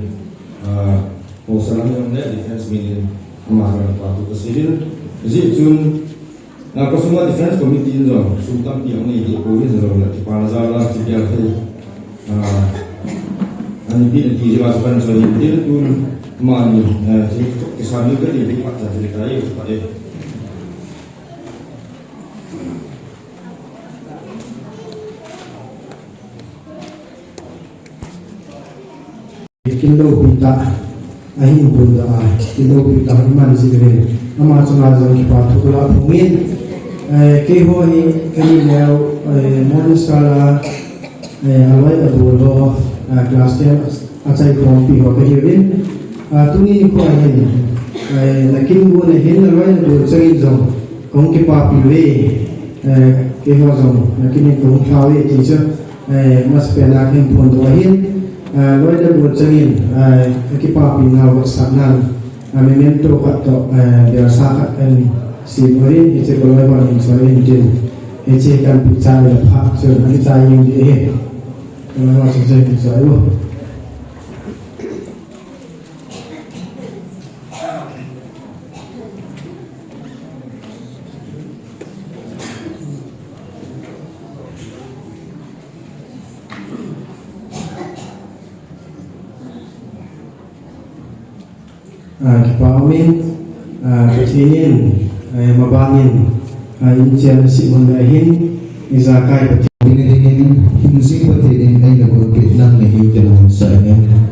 posalan yang net defense million amaran patu kesidin zitun na kasuma defense committee zo sultan piang ni di ko ni zo la panazala tidial he ani bin ti jiwas ban so ni dir tun mani ji kisan ni ke di pat jadi kai pada Kilo pita ahin bunda kilo pita man sigre ama chuna zo ki pa thukula bhumin ke ho hi kani leo modern sala alai abulo class 10 achai kompi ho ke rin tuni ko ahin lakin go ne hin alai do chai zo kong ki pa piwe ke ho zo lakin ko thawe teacher mas pela kin phon do ahin loi da buat cengin ekipa pinau sanan memento atau biasa kan si murid itu kalau orang Israel itu itu kan bicara hak jadi saya yang dia kalau masih saya bicara Kepawin, kecinin, mabangin, insian si mundahin, izakai Pinilinin, hinsing patinin ay nagulpit ng nahiyaw sa inyo.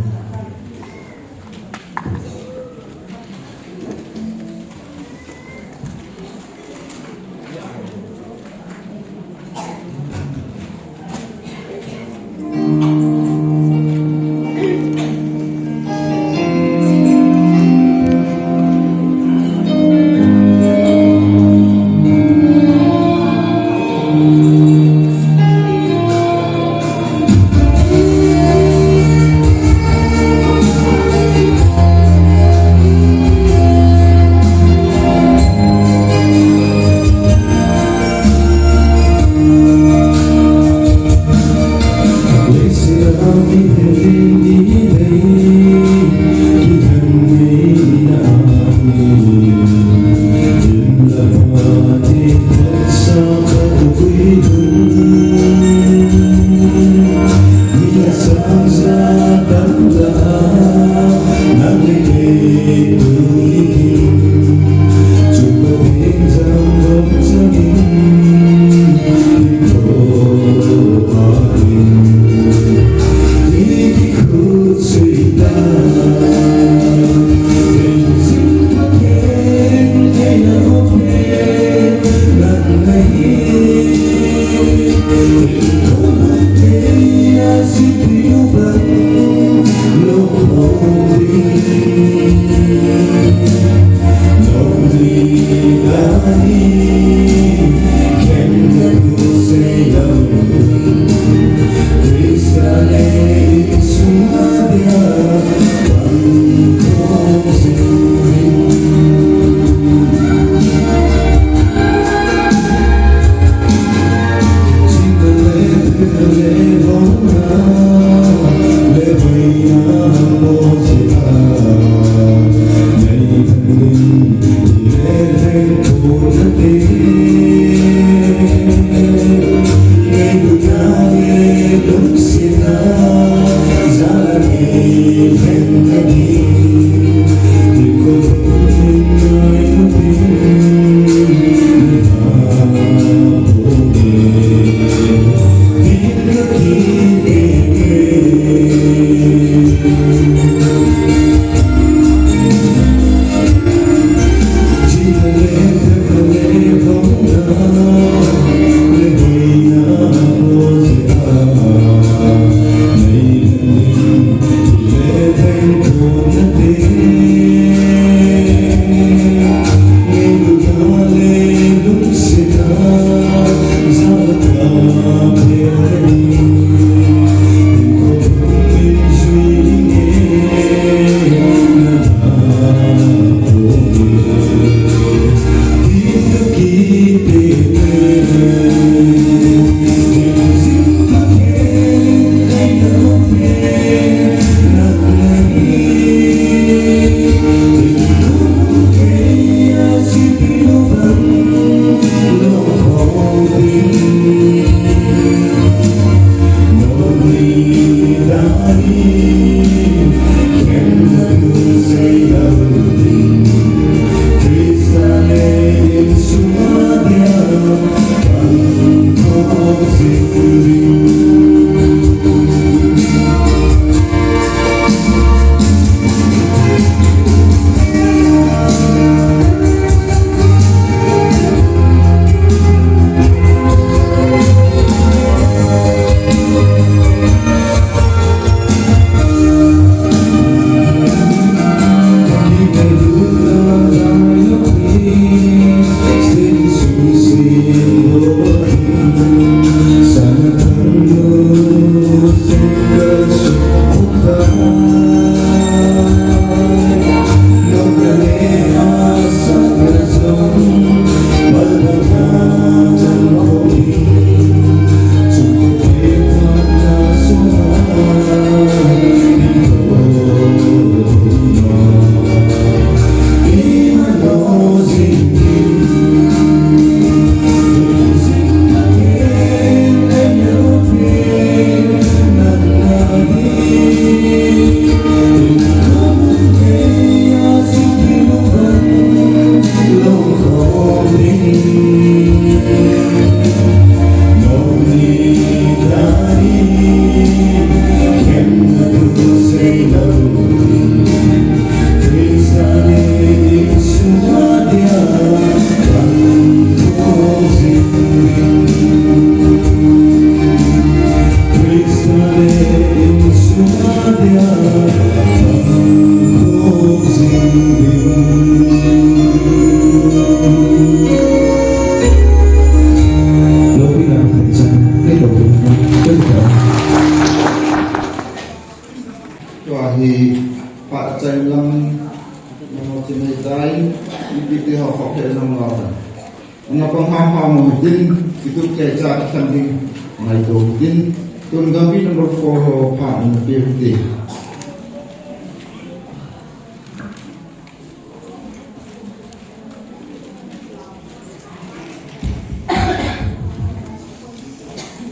Number 4 part in the PFD.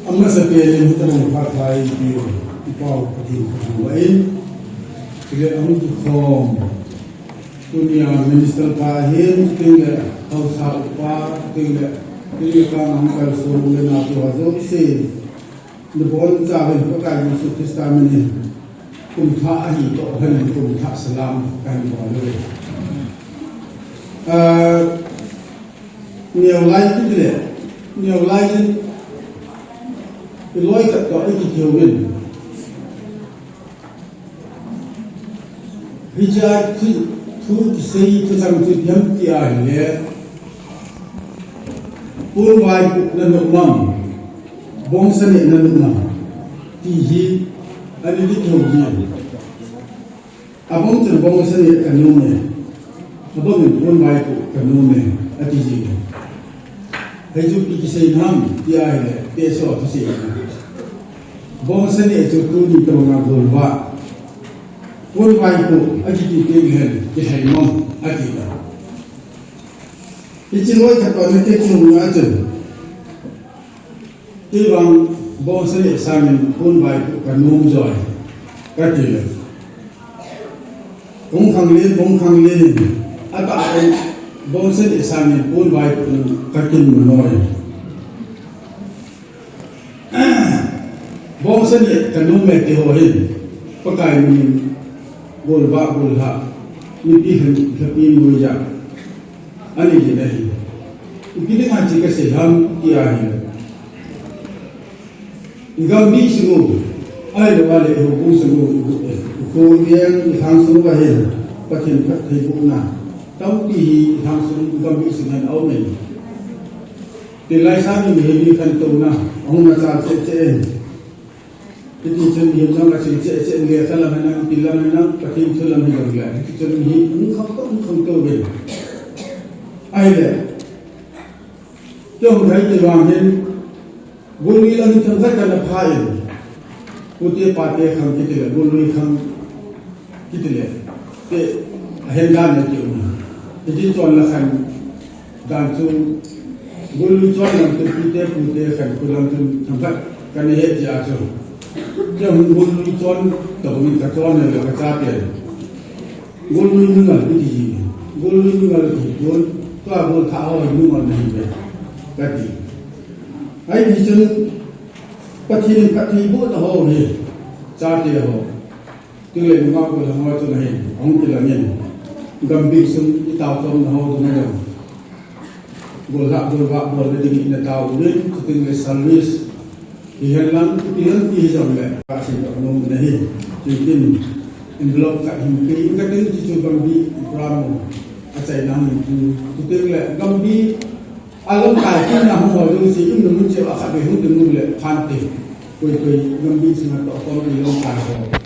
Amma sa piyan ng patay biyo ipaw pati kuwain kaya ang tukom dunia minister pahin kaya hausa pa kaya ka ang kalsong na nato si Lebon jalan pakai Yesus Kristus ini kumta ahi to han kumta salam kan boleh nhiều like cái gì nhiều like cái lối cắt đó cái chiều mình bây giờ thì thu cái xây cho sang cái nhắm kia này buôn vay cũng là một năm bong sani na luna tihi ali di thogi abong ter bong sani kanune abong bon mai ko kanune atiji heju pi kisai nam tia ile te so tisi bong sani chu tu ni to na golwa bon mai ko atiji te gen ke hai mom atida ichin wai ka to ne te chu na chen Ibang bong sani examen pun baik kanum joy katile bong khang lin ata ai bong sani examen pun baik katin manoy bong sani kanum me te hohin pakai min bol ha ni pi happy muja ani jinahi ikine ngaji ke seham kia hi Gambi semua, ada wale hukum semua, kemudian hang semua bahaya, pakai hibukna, tapi hang semua gambi dengan awal. Tilai sami beheli kan tu na, orang macam cecen. Jadi cenderung orang macam cecen dia salah mana, bila mana pakai salah mana dia. Cenderung engkau tu ben. Ada, jom kita bangun. Bului lang tangkat kana phain puti pate kham kitile bului kham kitile te hendan na tiuna jadi chon la khan dan chu bului chon lang te pute khan kulang chu tangkat kana he ja chu jam bului chon to min ka chon la ka cha te bului ngal ti bului ngal ti bul ka bul tha ho nu ngal nahi be kati ai di chân pati bu na ho ni cha ti ho tu le ma ko la ma tu na hi ong ti la nyen gam bi sum ti taw tom na ho tu na dam bol ba bol le ti na taw ni tu ti le service hi lan ti jam le ka si to no na hi tu tin envelope ka him ki ka tin ti chu gam bi ram a chai na ni tu ti le gam bi Alam kai kina ho lu si im nu che wa kha be hu tu nu le phan te koi ngam bi sima to ko ni long kai ho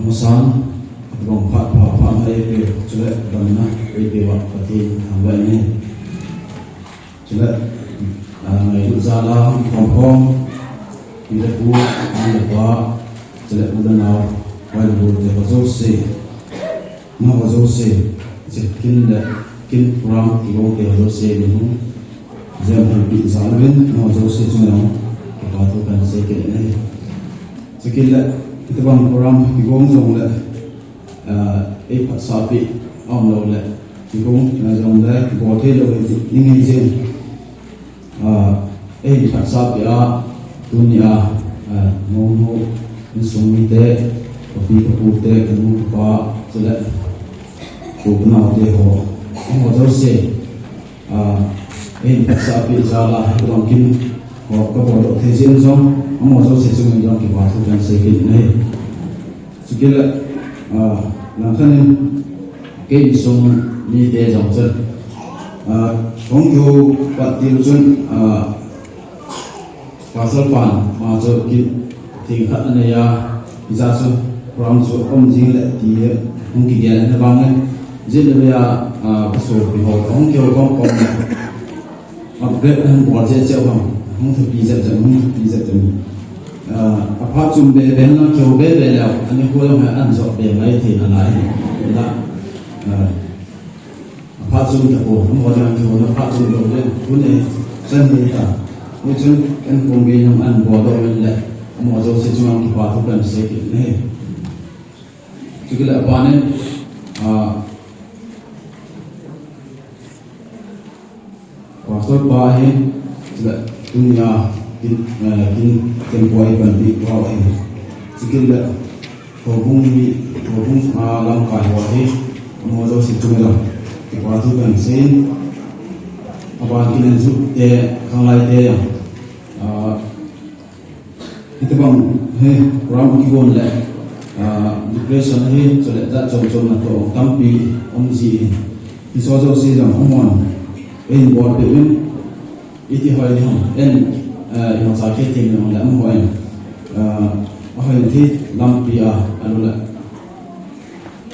Amasan bong phat hai pe chule damna pe wa pati hangwa ni chule ngai uzala hong ile pu ile ba chule udana wal bu de bazo se kin ram ki go ke bazo se ni Zem Harbi Zalvin, no Jose Chunong, Kepatu kan Seke ini. Sekila kita bang program digong jong le, Pat Sapi on lo le, digong na jong le, bote lo ini jen, Pat Sapi a dunia, nono insumi te, kopi kapute kamu pa, sila, kubna te ho, no Jose, Sapi Zala Rongkin ko ko thezin jong amo jo se chung jong ki ba thu kan se ki nei sikila na khan ke song ni de jong chen hong yu pat tin chun pasal pan ma jo ki thing khat ne ya za su ram su om jing le ti hong ki gel na bang ne jin le ya so bi ho hong kyo kong kong upgrade han budget che bang hong thu pi zat ni apart from be ben na kyo be be la ani ko lo ha an zo be mai thi na lai la apart from the ko mo na kyo na apart from lo le ku ne san ni ta ni chun kan ko be nam an bo do le mo zo se chuang ki pa thu kan se ki ne tikila pa ne Pasal bahin dunia kin tempoai bandi wau ini sikila hubung alam kahwahi mozo situla kepatu kan sen apa kinan zu de kanglai de kita bang ram ki gon le depression he so that jom na to tampi omji isozo se jam homon in board win iti hoi hom en yang sakit tim yang lam hoi hoi thi lampia alula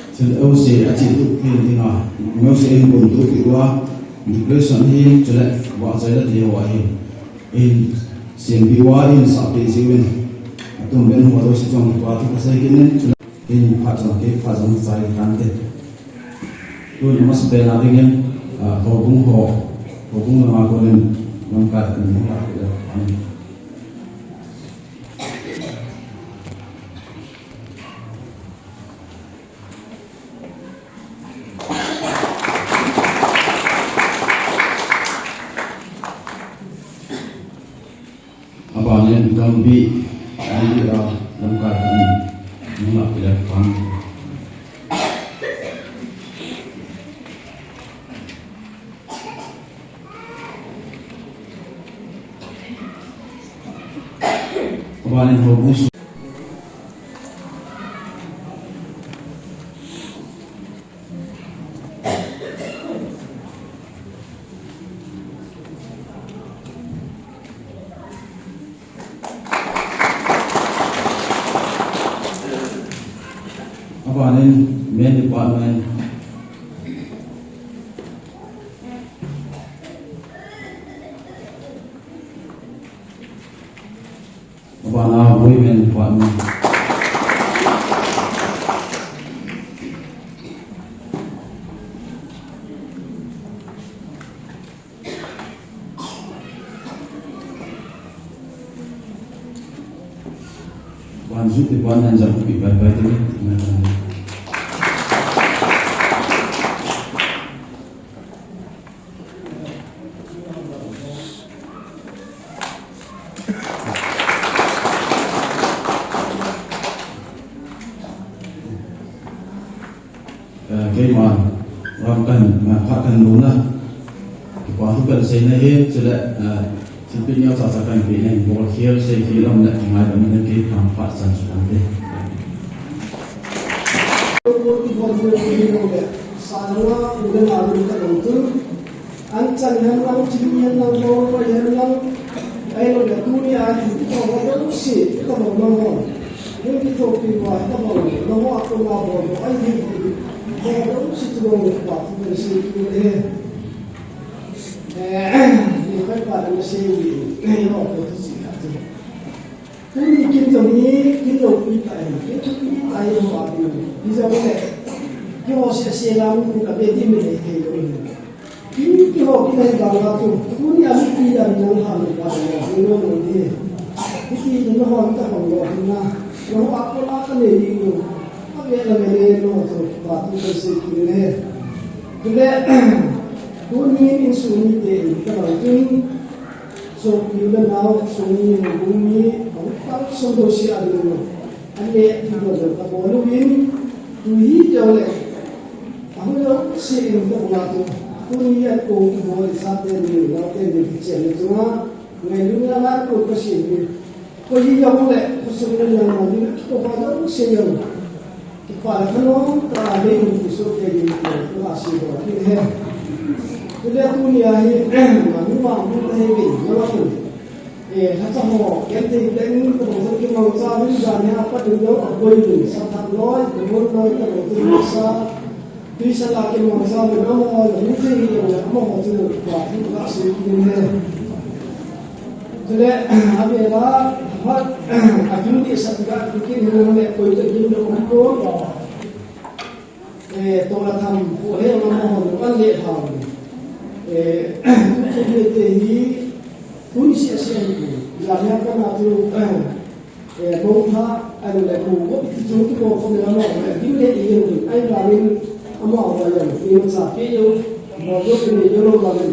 sil oc achi tu hin dinga ngo se in bun tu ki wa depression hi chale wa chale de wa hi in sim bi wa in sa pe siwin atum ben ho do si jong wa tu sai kin in pha jong ke pha jong sai kan te tu mas be na ding hobung na ko len ngkat ni abane dambi ai ngkat ni ngak ya pam Kabanin hobus kabanin main department Bana women department banzu department jam pi bai bai ni kema ramkan pakkan luna waktu kan saya ni sudah simpelnya sasakan pilih bol kier saya film nak mai kami ke tempat sansukan deh sarwa udah lalu kita itu ancan yang lalu cimian lalu bawa yang lalu ayo dah dunia itu kalau sih kita mau ngomong ini kita pilih kita mau ngomong aku ngomong ayo kalau situ orang waktu bersih itu ni kan pada bersih ni orang tu sih tu. Tapi kita ni kita kita ayo waktu ni zaman ni kita seselam kita bedi ni kita. Ini kita kita dah tu. Dunia ni ที่ยังทำอยู่ว่าที่โน่นนี่ที่จะมาหอมตะของเรานะเราอักลากันเลยอยู่อักเวลาไม่เลยโน่สุดว่าที่จะสิ่งนี้คือเนี่ยตัวนี้มีส่วนเด่นก็เราจึงส่งอยู่แล้วเราส่งอยู่ตรงนี้เราตั้งส่งตัวเสียดูอันนี้ที่เราจะทำบอลลูนดูที่เจ้าเลยเราเสียงตัวเราตัวนี้โกงบอลสัตว์เดินเราเดินไปเจอเลยตัวในเรื่องนั้นก็เสียงก็ยิ่งยาวเลยก็ส่งเรื่องนั้นนี่ก็พอจะเสียงที่ป่าขนมตาเดินที่สุดเลยตัวเสียงที่เห็นตัวเรื่องตัวนี้มันว่ามันให้กินแล้วถ้าจะหอกแกติดเล่นก็ต้องสังเกตมองซาวิจารณ์เนี่ยปัจจุบันอับดุลสัตว์น้อยตัวน้อยตัวตัวซาที่สลากมองซาเป็นน้อยหรือที่อย่างมองตัวกว่าที่รักษาที่นี่ตัวเรื่องอะไรล่ะว่าอายุที่สักการที่นี่เราเนี่ยคุยกันยิ่งเราไม่รู้ตัวเราทำผู้ให้เรามองว่าเลี้ยทำทุกทีที่คุณเสียเสียอยู่อย่างนี้ก็มาดูลงท้าอะไรเลยกูก็ที่จุดที่เราคนเดียวเนี่ยที่เลี้ยเองไอ้เราเนี่ยอามาเอาไว้เลยที่มันสักที่อยู่เราดูเป็นเยอะเราเลย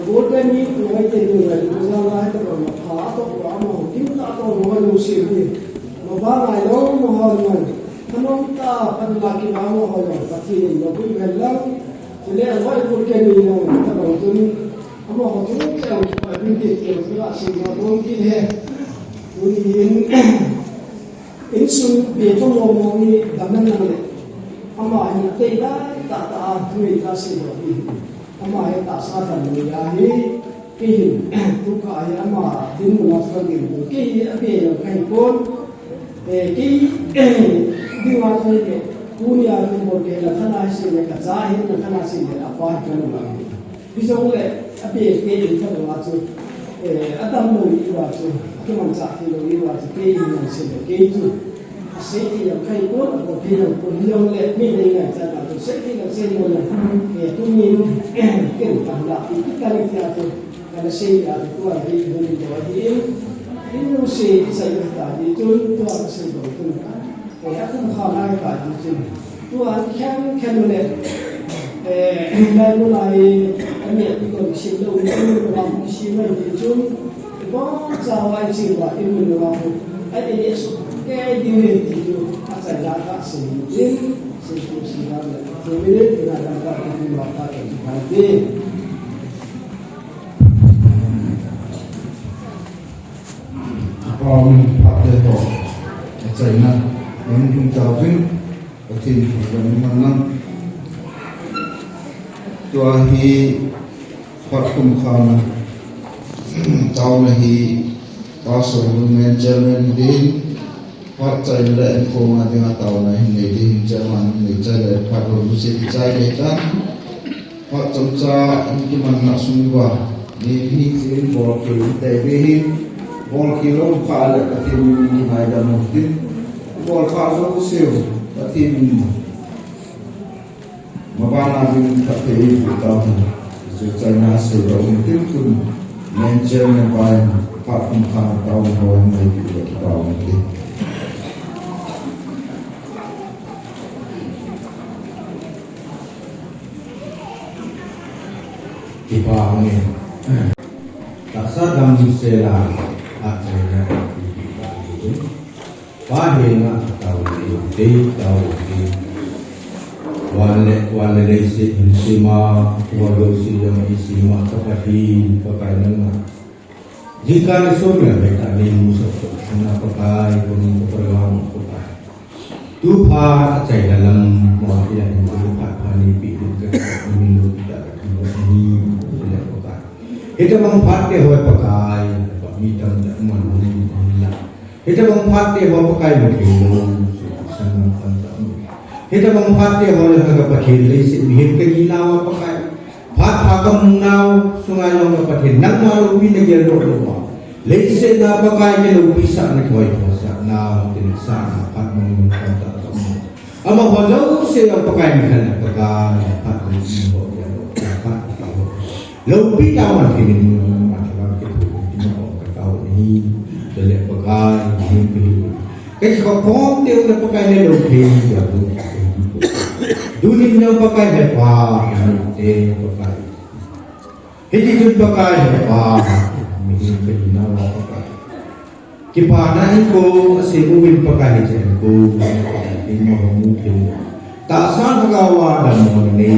กูเดินนี่กูไม่เจอเลยกูจะไล่ตัวเราขาตัวเรามาที่มันตัวเราดูสิเราบ้านไหนเราไม่หาเงินขนมตาพันลักที่เราไม่หาเงินสักทีเราคุยกันแล้วทีนี้เราคุยกันนี่เราถ้าเราตัวนี้อามาเขาตัวเจ้าเป็นเด็กเกี่ยวกับสิ่งเราต้องกินเหรอตัวนี้อินซูเปียต้องมองนี่ดังนั้นเลยอามาเห็นเตยได้ตาคุยกันสิ่งเราดีอามาเห็นตาสาดันเลยนี่กินทุกข์อะไรอามาดิ้นมาสักนิดกินเปียเราใครคนกินดิ้นมาสักนิดDunia ni boleh lah tanah sini kazahir dan tanah sini apa yang lagi. Bisa boleh tapi ke itu waktu adam mui waktu keman sakti lagi waktu ke yang sini ke itu sekti yang kai pun atau ke yang pun yang le ni dengan cara tu sekti yang sini boleh tu ni ke tanda itu kalau kita tu kalau saya tu ada di dalam ini mesti saya tadi itu apa sih tu aku menghargai kajian. Tuhan kan boleh dari mulai kami ikut silau itu dalam silau itu, baca silau itu dalam ada Yesus ke diri itu asal jaga sendiri silau sendiri tidak dapat dilakukan lagi. Pada tu, China. Yang kita pun betul bagaimana tuahi patkum khana tahun ini pasal menjamin din pakai le informa dengan tahun ini din zaman ini jadi patut mesti dicari kan pat cemca ini mana sungguh ini film bol kilo TV bol kilo kalau ketemu ini ada mungkin bol kazo kuseu patin mabana bin patin tahu China selo mungkin kun mention by patun kan tahu bahwa mereka tahu mungkin dipanggil tak sadam sela akhirnya Pahina tahu ini tahu ini wale resi insima wadosi yang insima kapati pakaian jika resumnya mereka ini musuh karena pakai pun perlawan pakai tuha cai dalam muat yang berlipat pani pilih kerana minum tidak ini tidak pakai itu mengpakai huai pakai bidang tak mahu Kita mengpati bahawa pakai berkilo sangat pantas. Kita mengpati bahawa agak pakai lesi bihim keginawa pakai. Pat pakam nau sungai yang pakai nak malu bina gelo rumah. Lesi na pakai gelo bisa nak koi kosa nau tinsa pat menggunakan tak semua. Ama walau saya pakai makanan pakai pat menggunakan gelo pat. Lebih kawan kini hi le pakai hi pi cái khó khó tiêu là pakai le lo phi ya du ni no pakai le pa te pakai hiji jun pakai le pa mi pe na la pakai ki pa na ko se bu win pakai je ko ni mo mu tu ta san pagawa da mo ni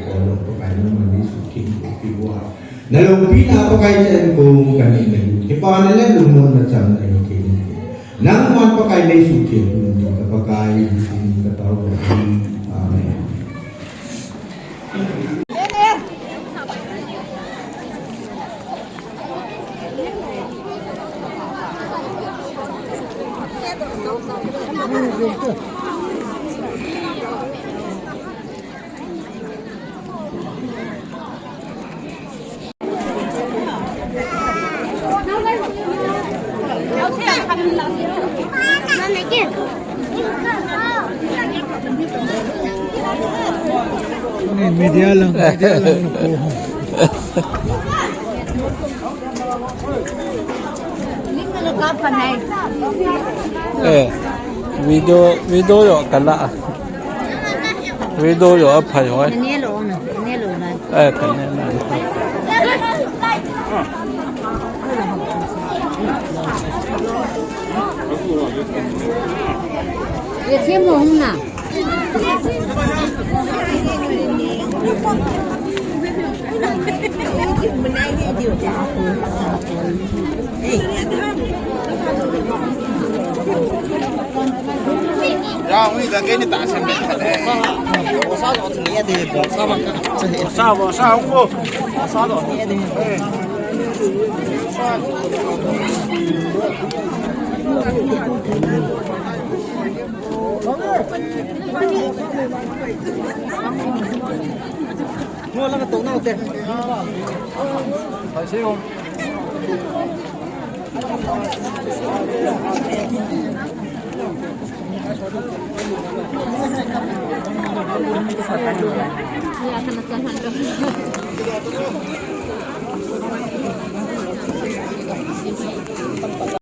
ko lo pakai no ni su ki ki wa na lo pi na pakai je ko kan ni ki pa na le lu mo na cham ai ki nang man pakai le su ki ni ka pakai ni ka ta ro amen media lang video yo kala video yo phai hoi ne lo na kan ne na ye thêm mong na ra huy là cái này tạ xem đẹp thật đấy có sao đó thì nghe thì có sao mà có sao không cô có sao đó nghe thì mua là cái tổ nào tiền phải xem không ya